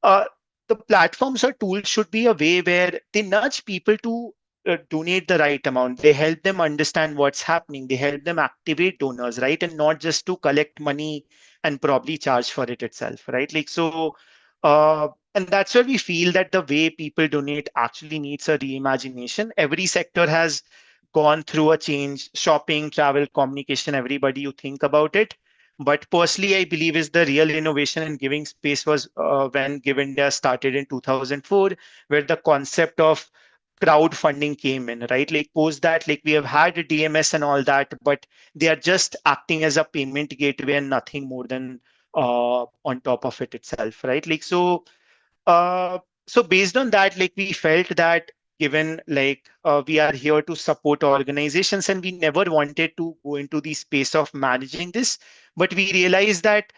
uh, the platforms or tools should be a way where they nudge people to donate the right amount. They help them understand what's happening. They help them activate donors, right? And not just to collect money and probably charge for it itself, right? Like so, and that's where we feel that the way people donate actually needs a reimagination. Every sector has gone through a change: shopping, travel, communication, everybody you think about it. But personally, I believe is the real innovation in giving space was when Give India started in 2004, where the concept of crowdfunding came in, right? Like post that, like we have had a DMS and all that, but they are just acting as a payment gateway and nothing more than on top of it itself, right? Like so, uh, so based on that, like we felt that given like we are here to support organizations and we never wanted to go into the space of managing this, but we realized that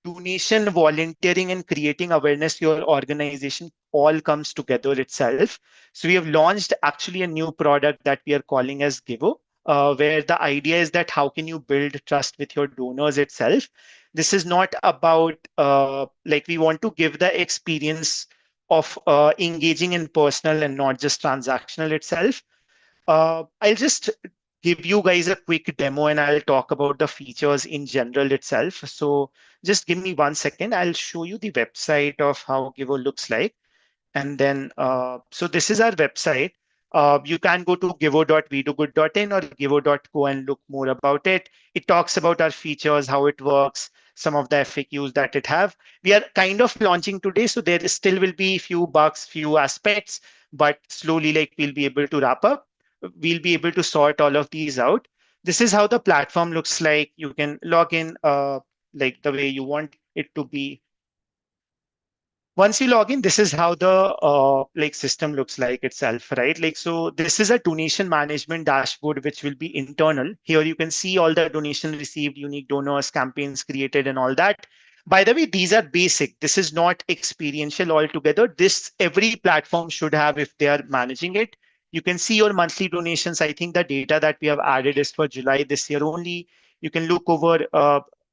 donation, volunteering, and creating awareness to your organization all comes together itself. So we have launched actually a new product that we are calling as Givo, where the idea is that how can you build trust with your donors itself. This is not about like we want to give the experience of engaging in personal and not just transactional itself. I'll just give you guys a quick demo and I'll talk about the features in general itself. So just give me 1 second. I'll show you the website of how Givo looks like. And then, so this is our website. You can go to givo.vidogood.in or givo.co and look more about it. It talks about our features, how it works, some of the FAQs that it have. We are kind of launching today, so there is still will be few bugs, few aspects, but slowly like we'll be able to wrap up. We'll be able to sort all of these out. This is how the platform looks like. You can log in like the way you want it to be. Once you log in, this is how the like system looks like itself, right? Like, so this is a donation management dashboard, which will be internal. Here you can see all the donation received, unique donors, campaigns created, and all that. By the way, these are basic. This is not experiential altogether. This every platform should have if they are managing it. You can see your monthly donations. I think the data that we have added is for July this year only. You can look over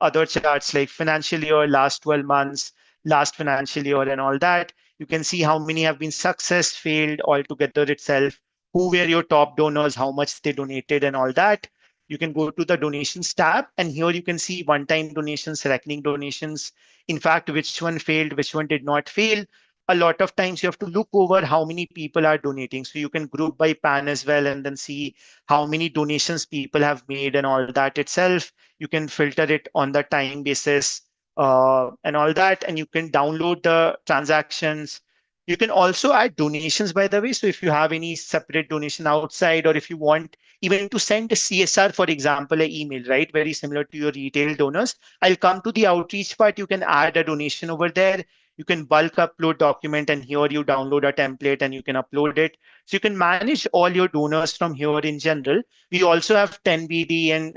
other charts like financial year, last 12 months, last financial year, and all that. You can see how many have been success, failed altogether itself, who were your top donors, how much they donated, and all that. You can go to the donations tab, and here you can see one-time donations, recurring donations. In fact, which one failed, which one did not fail. A lot of times you have to look over how many people are donating. So you can group by PAN as well, and then see how many donations people have made and all that itself. You can filter it on the time basis and all that, and you can download the transactions. You can also add donations, by the way. So if you have any separate donation outside, or if you want even to send a CSR, for example, an email, right? Very similar to your retail donors. I'll come to the outreach part. You can add a donation over there. You can bulk upload document, and here you download a template and you can upload it. So you can manage all your donors from here in general. We also have 10BD and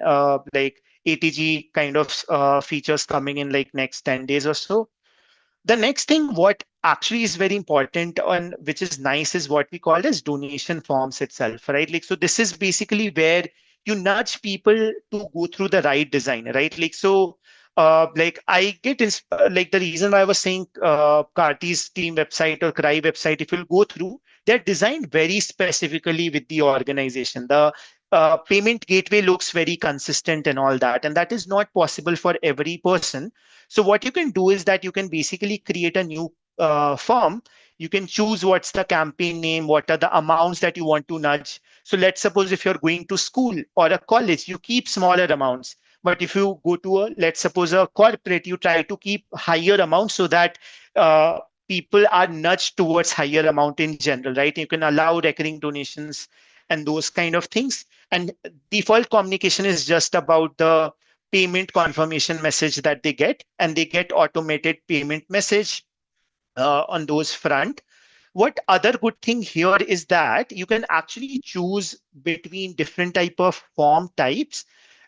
like ATG kind of features coming in like next 10 days or so. The next thing what actually is very important and which is nice is what we call as donation forms itself, right? Like, so this is basically where you nudge people to go through the right design, right? Like, so like I get like the reason why I was saying Karthee's team website or Cry website, if you'll go through, they're designed very specifically with the organization. The payment gateway looks very consistent and all that, and that is not possible for every person. So what you can do is that you can basically create a new form. You can choose what's the campaign name, what are the amounts that you want to nudge. So let's suppose if you're going to school or a college, you keep smaller amounts. But if you go to let's suppose a corporate, you try to keep higher amounts so that uh, people are nudged towards higher amount in general, right? You can allow recurring donations and those kind of things. And default communication is just about the payment confirmation message that they get, and they get automated payment message on those front. What other good thing here is that you can actually choose between different type of form types.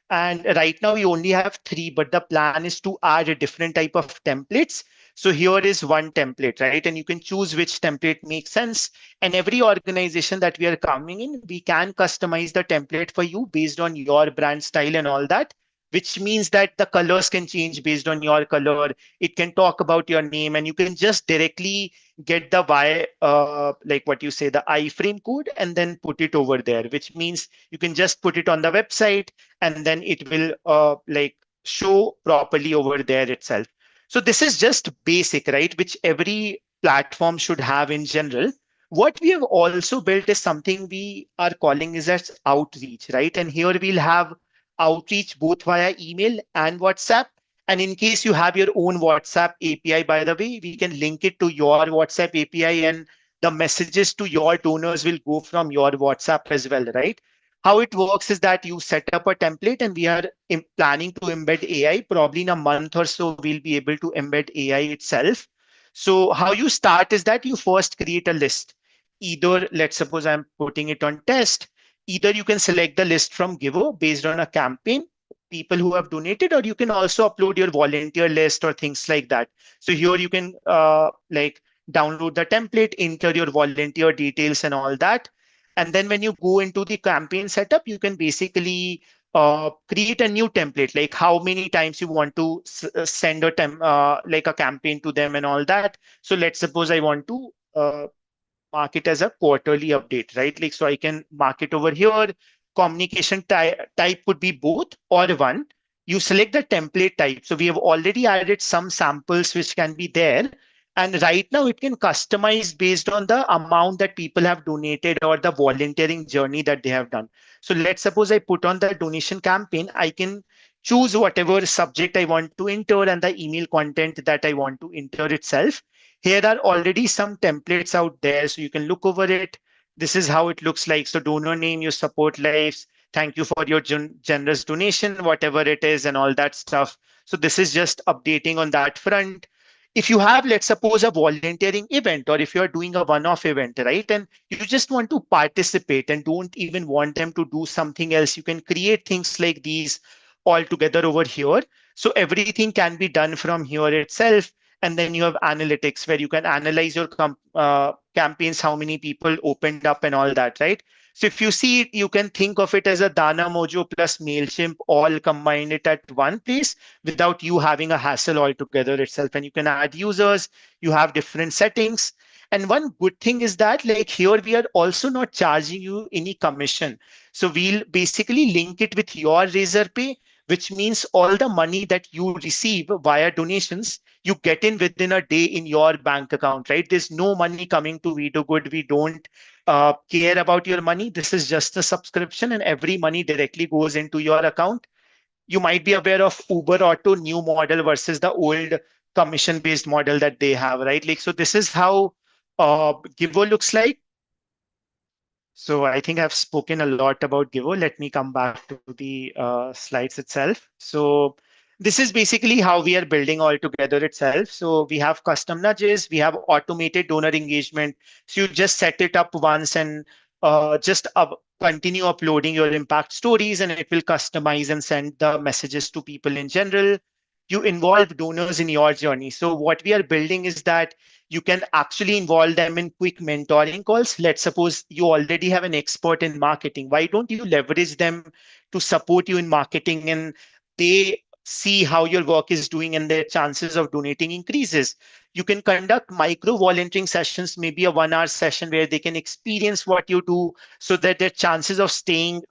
And right now we only have three, but the plan is to add a different type of templates. So here is one template, right? And you can choose which template makes sense. And every organization that we are coming in, we can customize the template for you based on your brand style and all that, which means that the colors can change based on your color. It can talk about your name, and you can just directly get the like what you say, the iframe code, and then put it over there, which means you can just put it on the website, and then it will like show properly over there itself. So this is just basic, right? Which every platform should have in general. What we have also built is something we are calling is as outreach, right? And here we'll have outreach both via email and WhatsApp. And in case you have your own WhatsApp API, by the way, we can link it to your WhatsApp API, and the messages to your donors will go from your WhatsApp as well, right? How it works is that you set up a template, and we are planning to embed AI. Probably in a month or so, we'll be able to embed AI itself. So how you start is that you first create a list. Either, let's suppose I'm putting it on test, either you can select the list from Giver based on a campaign, people who have donated, or you can also upload your volunteer list or things like that. So here you can like download the template, enter your volunteer details and all that. And then when you go into the campaign setup, you can basically create a new template, like how many times you want to send like a campaign to them and all that. So let's suppose I want to mark it as a quarterly update, right? Like, so I can mark it over here. Communication type would be both or one. You select the template type. So we have already added some samples which can be there. And right now it can customize based on the amount that people have donated or the volunteering journey that they have done. So let's suppose I put on the donation campaign, I can choose whatever subject I want to enter and the email content that I want to enter itself. Here are already some templates out there, so you can look over it. This is how it looks like. So donor name, your support lives, thank you for your generous donation, whatever it is, and all that stuff. So this is just updating on that front. If you have, let's suppose, a volunteering event, or if you're doing a one-off event, right, and you just want to participate and don't even want them to do something else, you can create things like these all together over here. So everything can be done from here itself. And then you have analytics where you can analyze your campaigns, how many people opened up and all that, right? So if you see it, you can think of it as a Dana Mojo plus MailChimp all combined it at one place without you having a hassle altogether itself. And you can add users, you have different settings. And one good thing is that like here we are also not charging you any commission. So we'll basically link it with your Razor Pay, which means all the money that you receive via donations, you get in within a day in your bank account, right? There's no money coming to We Do Good. We don't care about your money. This is just a subscription, and every money directly goes into your account. You might be aware of Uber Auto new model versus the old commission based model that they have, right? Like, so this is how Givo looks like. So I think I've spoken a lot about Givo. Let me come back to the slides itself. So this is basically how we are building all together itself. So we have custom nudges, we have automated donor engagement. So you just set it up once and just continue uploading your impact stories, and it will customize and send the messages to people in general. You involve donors in your journey. So what we are building is that you can actually involve them in quick mentoring calls. Let's suppose you already have an expert in marketing. Why don't you leverage them to support you in marketing, and they see how your work is doing and their chances of donating increases. You can conduct micro volunteering sessions, maybe a 1 hour session where they can experience what you do so that their chances of staying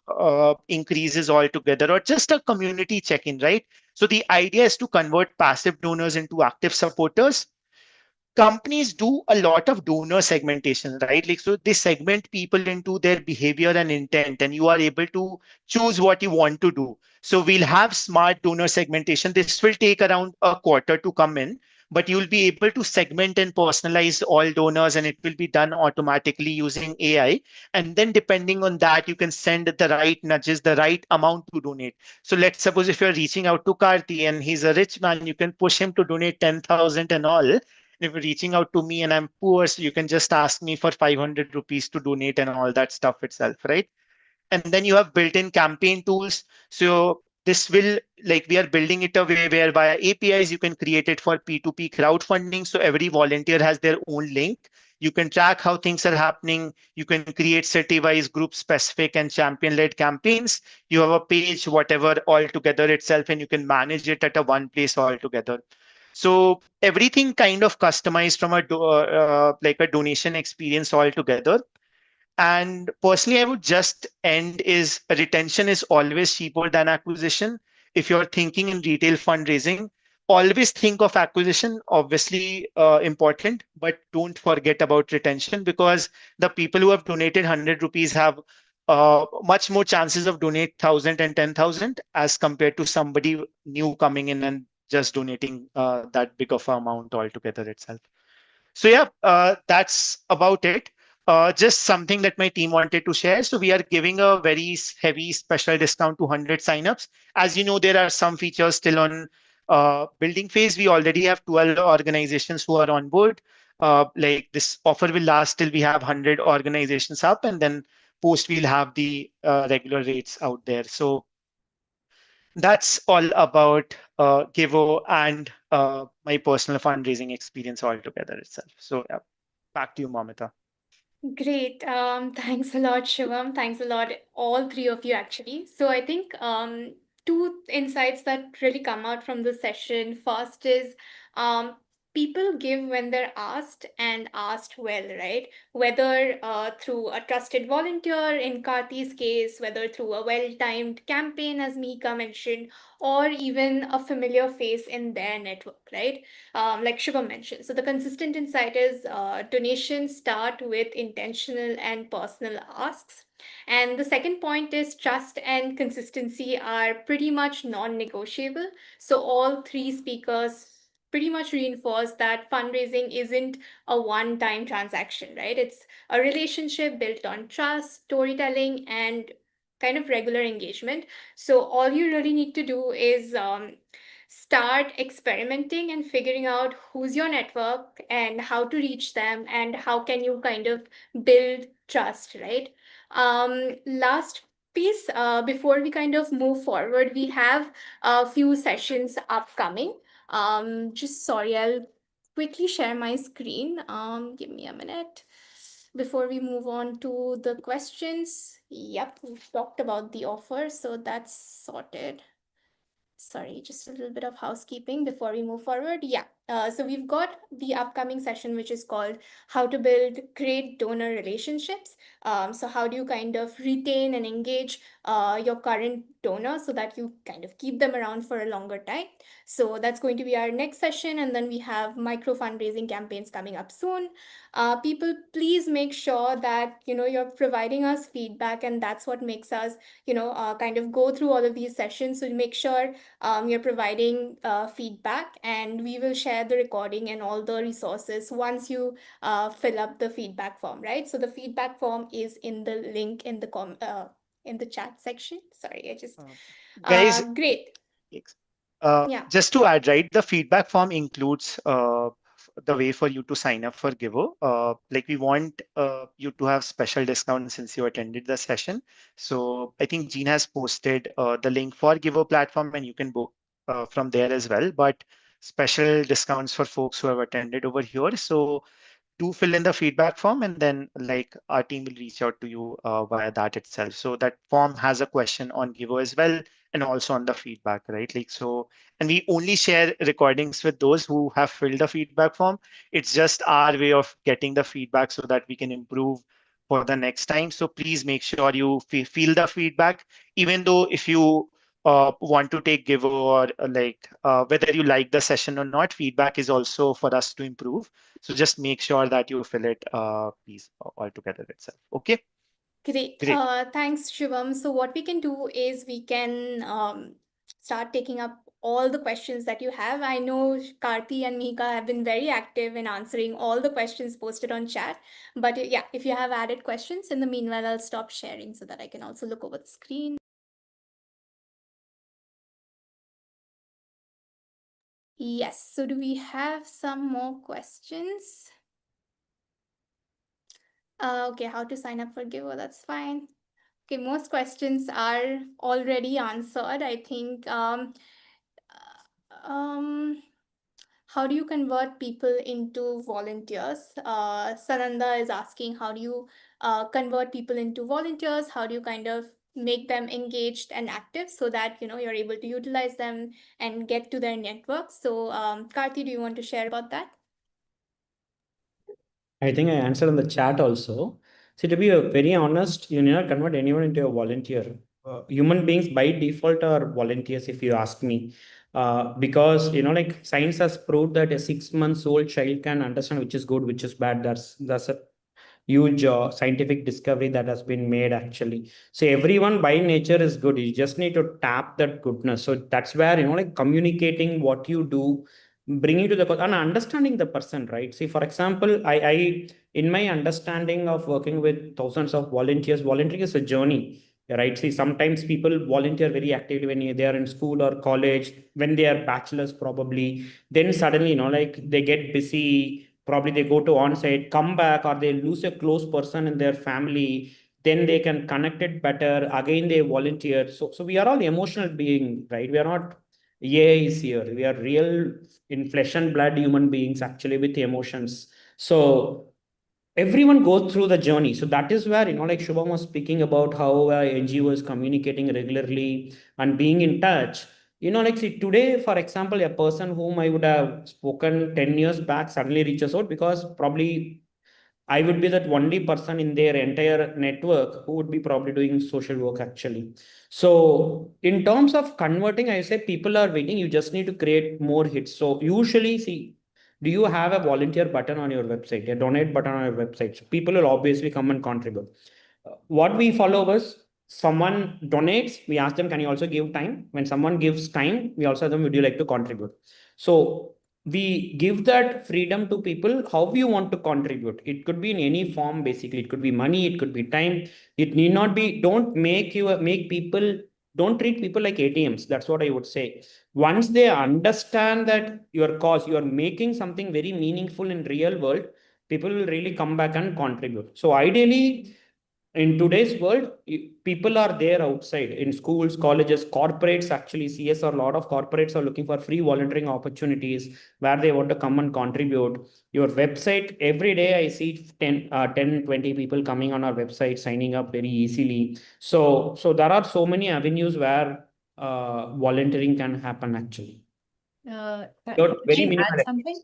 increases altogether, or just a community check-in, right? So the idea is to convert passive donors into active supporters. Companies do a lot of donor segmentation, right? Like, so they segment people into their behavior and intent, and you are able to choose what you want to do. So we'll have smart donor segmentation. This will take around a quarter to come in, but you'll be able to segment and personalize all donors, and it will be done automatically using AI. And then depending on that, you can send the right nudges, the right amount to donate. So let's suppose if you're reaching out to Karthee and he's a rich man, you can push him to donate 10,000 and all. If you're reaching out to me and I'm poor, so you can just ask me for 500 rupees to donate and all that stuff itself, right? And then you have built-in campaign tools. So this will, like, we are building it a way where via APIs you can create it for P2P crowdfunding. So every volunteer has their own link. You can track how things are happening. You can create city-wise, group-specific and champion-led campaigns. You have a page, whatever, all together itself, and you can manage it at a one place altogether. So everything kind of customized from like a donation experience altogether. And personally, I would just end is retention is always cheaper than acquisition. If you're thinking in retail fundraising, always think of acquisition, obviously important, but don't forget about retention, because the people who have donated 100 rupees have much more chances of donate 1,000 and 10,000 as compared to somebody new coming in and just donating that big of amount altogether itself. So yeah, that's about it. Just something that my team wanted to share. So we are giving a very heavy special discount to 100 signups. As you know, there are some features still on building phase. We already have 12 organizations who are on board. Like this offer will last till we have 100 organizations up, and then post we'll have the regular rates out there. So that's all about Givo and my personal fundraising experience altogether itself. So yeah, back to you, Mamita. Great. Thanks a lot, Shivam. Thanks a lot, all three of you, actually. So I think two insights that really come out from the session. First is um, people give when they're asked and asked well, right? Whether through a trusted volunteer in Karthee's case, whether through a well-timed campaign, as Mihika mentioned, or even a familiar face in their network, right? Like Shubham mentioned. So the consistent insight is donations start with intentional and personal asks. And the second point is trust and consistency are pretty much non negotiable. So all three speakers pretty much reinforce that fundraising isn't a one time transaction, right? It's a relationship built on trust, storytelling, and kind of regular engagement. So all you really need to do is start experimenting and figuring out who's your network and how to reach them and how can you kind of build trust, right? Last piece, before we kind of move forward, we have a few sessions upcoming. Just sorry, I'll quickly share my screen. Give me a minute before we move on to the questions. Yep, we've talked about the offer, so that's sorted. Sorry, just a little bit of housekeeping before we move forward. Yeah, so we've got the upcoming session, which is called How to Build Great Donor Relationships. So, how do you kind of retain and engage your current donor so that you kind of keep them around for a longer time? So, that's going to be our next session. And then we have micro fundraising campaigns coming up soon. People, please make sure that you're providing us feedback, and that's what makes us kind of go through all of these sessions. So make sure you're providing feedback, and we will share the recording and all the resources once you fill up the feedback form, right? So the feedback form is in the link in the chat section. Sorry, I just Guys, great. Ex- Yeah. just to add, right, the feedback form includes the way for you to sign up for Giver. Like we want you to have special discounts since you attended the session. So I think Jean has posted the link for Giver platform, and you can book from there as well. But special discounts for folks who have attended over here. So do fill in the feedback form, and then like our team will reach out to you via that itself. So that form has a question on Giver as well, and also on the feedback, right? Like so, and we only share recordings with those who have filled the feedback form. It's just our way of getting the feedback so that we can improve for the next time. So please make sure you feel the feedback, even though if you want to take Giver or whether you like the session or not, feedback is also for us to improve. So just make sure that you fill it, please, altogether itself. Okay, Great. great. Thanks, Shivam. So what we can do is we can start taking up all the questions that you have. I know Karthee and Mihika have been very active in answering all the questions posted on chat. But yeah, if you have added questions, in the meanwhile, I'll stop sharing so that I can also look over the screen. Yes. So do we have some more questions? Okay, how to sign up for Giver? That's fine. Okay, most questions are already answered. I think um, how do you convert people into volunteers? Sananda is asking, how do you convert people into volunteers? How do you kind of make them engaged and active so that you're able to utilize them and get to their network? So, Karthi, do you want to share about that? I think I answered in the chat also. See, to be very honest, you need not convert anyone into a volunteer. Human beings by default are volunteers, if you ask me. Because like science has proved that a 6 months old child can understand which is good, which is bad. That's a huge scientific discovery that has been made actually. So everyone by nature is good. You just need to tap that goodness. So that's where like communicating what you do, bringing to the and understanding the person, right? See, for example, I in my understanding of working with thousands of volunteers, volunteering is a journey, right? See, sometimes people volunteer very actively when they are in school or college, when they are bachelors probably. Then suddenly like they get busy, probably they go to on-site, come back, or they lose a close person in their family, then they can connect it better, again they volunteer. So we are all emotional beings, right? We are not AI is here. We are real in flesh and blood human beings actually with emotions. So everyone goes through the journey. So that is where like Shubham was speaking about how NGO is communicating regularly and being in touch. Like see today, for example, a person whom I would have spoken 10 years back suddenly reaches out because probably I would be that only person in their entire network who would be probably doing social work actually. So in terms of converting, I say people are waiting. You just need to create more hits. So usually, see, do you have a volunteer button on your website, a donate button on your website? So people will obviously come and contribute. What we follow is someone donates, we ask them, can you also give time? When someone gives time, we also ask them, would you like to contribute? So we give that freedom to people how you want to contribute. It could be in any form, basically. It could be money, it could be time. It need not be, don't make people, don't treat people like ATMs. That's what I would say. Once they understand that your cause, you are making something very meaningful in real world, people will really come back and contribute. So ideally, in today's world, people are there outside in schools, colleges, corporates. Actually, CSR, a lot of corporates are looking for free volunteering opportunities where they want to come and contribute. Your website, every day I see 10, 20 people coming on our website, signing up very easily. So there are so many avenues where volunteering can happen actually. Can Very I add minimal. something?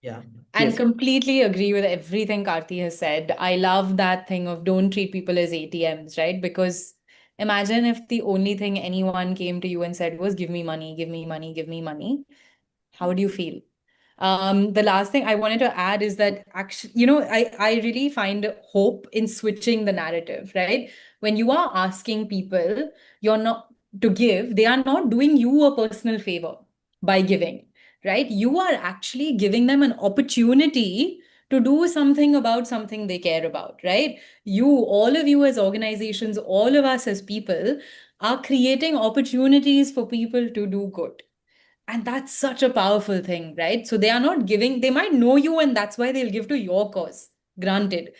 Yeah. And Yes. completely agree with everything Karthee has said. I love that thing of don't treat people as ATMs, right? Because imagine if the only thing anyone came to you and said was, give me money, give me money, give me money. How would you feel? The last thing I wanted to add is that actually, I really find hope in switching the narrative, right? When you are asking people you're not to give, they are not doing you a personal favor by giving, right? You are actually giving them an opportunity to do something about something they care about, right? All of you as organizations, all of us as people are creating opportunities for people to do good. And that's such a powerful thing, right? So they are not giving, they might know you and that's why they'll give to your cause, granted.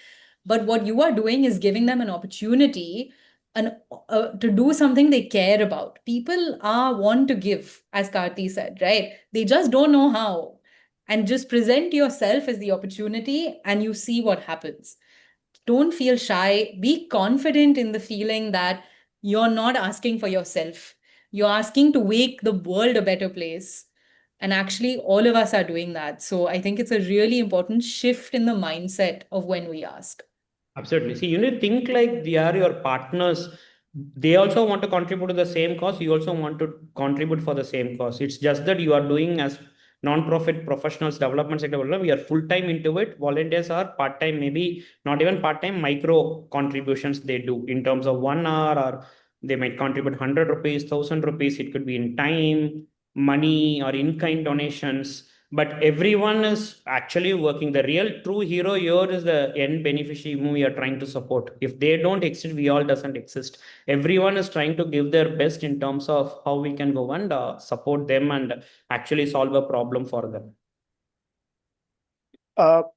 But what you are doing is giving them an opportunity to do something they care about. People are want to give, as Karthee said, right? They just don't know how. And just present yourself as the opportunity and you see what happens. Don't feel shy. Be confident in the feeling that you're not asking for yourself. You're asking to make the world a better place. And actually, all of us are doing that. So I think it's a really important shift in the mindset of when we ask. Absolutely. See, you need to think like they are your partners. They also want to contribute to the same cause. You also want to contribute for the same cause. It's just that you are doing as non-profit professionals, development sector. We are full-time into it. Volunteers are part-time, maybe not even part-time, micro contributions they do in terms of 1 hour, or they might contribute 100 rupees, 1000 rupees. It could be in time, money, or in-kind donations, but everyone is actually working. The real true hero here is the end beneficiary whom we are trying to support. If they don't exist, we all doesn't exist. Everyone is trying to give their best in terms of how we can go and support them and actually solve a problem for them.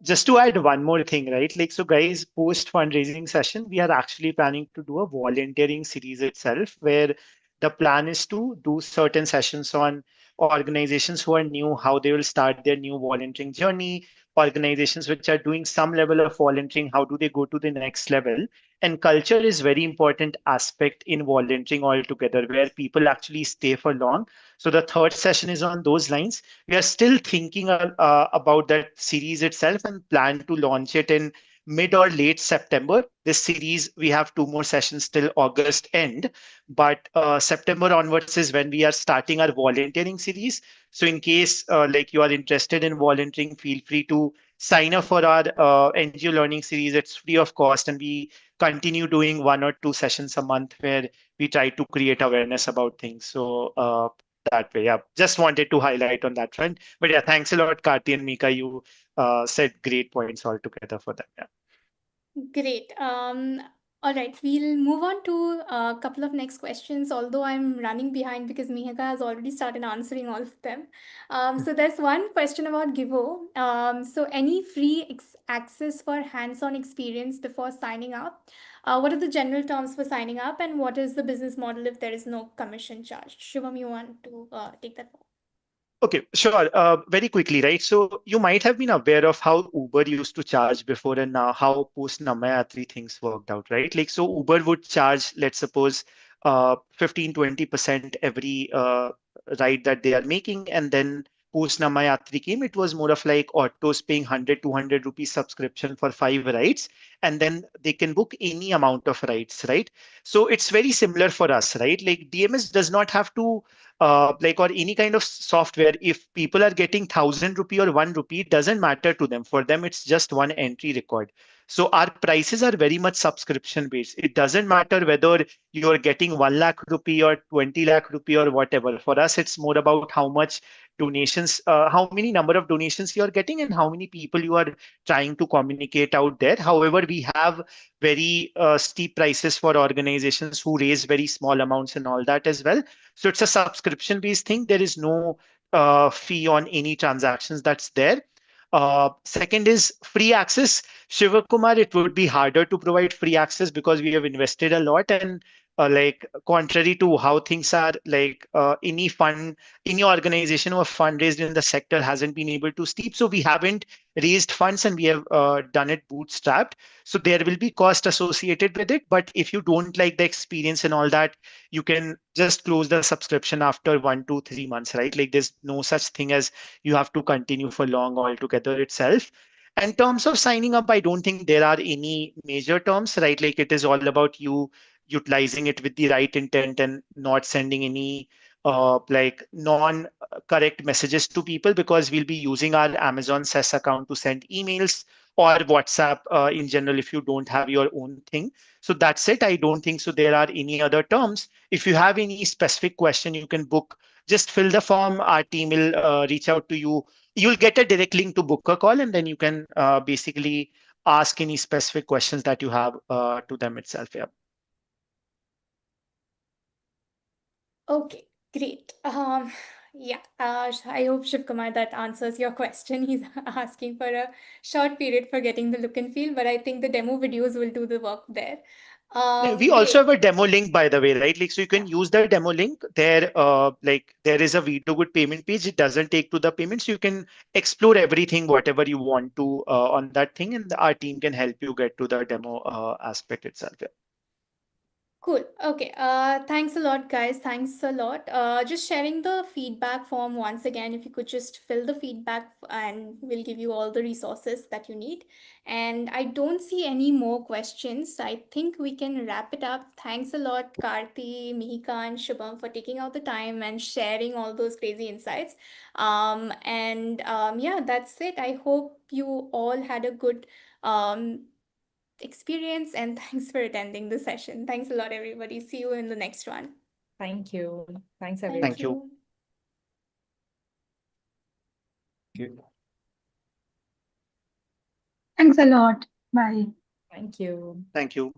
Just to add one more thing, right? Like, so guys, post fundraising session, we are actually planning to do a volunteering series itself, where the plan is to do certain sessions on organizations who are new, how they will start their new volunteering journey, organizations which are doing some level of volunteering, how do they go to the next level? And culture is very important aspect in volunteering altogether, where people actually stay for long. So the third session is on those lines. We are still thinking about that series itself and plan to launch it in mid or late September. This series, we have 2 more sessions till August end, but September onwards is when we are starting our volunteering series. So in case like you are interested in volunteering, feel free to sign up for our NGO learning series. It's free of cost, and we continue doing 1 or 2 sessions a month where we try to create awareness about things. So that way. Yeah, just wanted to highlight on that front. But yeah, thanks a lot, Karti and Mika. You said great points altogether for that. Yeah. Great. All right, we'll move on to a couple of next questions, although I'm running behind because Mihika has already started answering all of them. So there's one question about Givo. So any free access for hands-on experience before signing up? What are the general terms for signing up, and what is the business model if there is no commission charged? Shubham, you want to take that forward? Okay, sure. Very quickly, right? So you might have been aware of how Uber used to charge before and now how post Namayatri things worked out, right? Like, so Uber would charge, let's suppose, 15-20% every ride that they are making. And then post Namayatri came, it was more of like autos paying 100, 200 rupees subscription for 5 rides. And then they can book any amount of rides, right? So it's very similar for us, right? Like DMS does not have to like or any kind of software, if people are getting 1,000 rupee or 1 rupee, it doesn't matter to them. For them, it's just one entry record. So our prices are very much subscription based. It doesn't matter whether you're getting 1 lakh rupee or 20 lakh rupee or whatever. For us, it's more about how much donations, how many number of donations you're getting and how many people you are trying to communicate out there. However, we have very steep prices for organizations who raise very small amounts and all that as well. So it's a subscription based thing. There is no fee on any transactions that's there. Second is free access. Shivakumar, it would be harder to provide free access because we have invested a lot, and like contrary to how things are, like any organization or fundraised in the sector hasn't been able to steep. So we haven't raised funds and we have done it bootstrapped. So there will be cost associated with it. But if you don't like the experience and all that, you can just close the subscription after 1 to 3 months, right? Like there's no such thing as you have to continue for long altogether itself. In terms of signing up, I don't think there are any major terms, right? Like it is all about you utilizing it with the right intent and not sending any like non-correct messages to people, because we'll be using our Amazon SES account to send emails or WhatsApp in general if you don't have your own thing. So that's it. I don't think so there are any other terms. If you have any specific question, you can book, just fill the form. Our team will reach out to you. You'll get a direct link to book a call, and then you can basically ask any specific questions that you have to them itself. Yeah. Okay, great. Yeah, I hope Shiv Kumar that answers your question. He's asking for a short period for getting the look and feel, but I think the demo videos will do the work there. We also Great. have a demo link, by the way, right? Like, so you Yeah. can use the demo link there. Like there is a Video Good payment page. It doesn't take to the payments. You can explore everything, whatever you want to on that thing, and our team can help you get to the demo aspect itself. Yeah. Cool. Okay. Thanks a lot, guys. Thanks a lot. Just sharing the feedback form once again. If you could just fill the feedback, and we'll give you all the resources that you need. And I don't see any more questions. I think we can wrap it up. Thanks a lot, Karthee, Mihika, and Shubham, for taking out the time and sharing all those crazy insights. Yeah, that's it. I hope you all had a good experience, and thanks for attending the session. Thanks a lot, everybody. See you in the next one. Thank you. Thanks, everyone. Thank Thank you. you. Thanks a lot. Bye. Thank you. Thank you.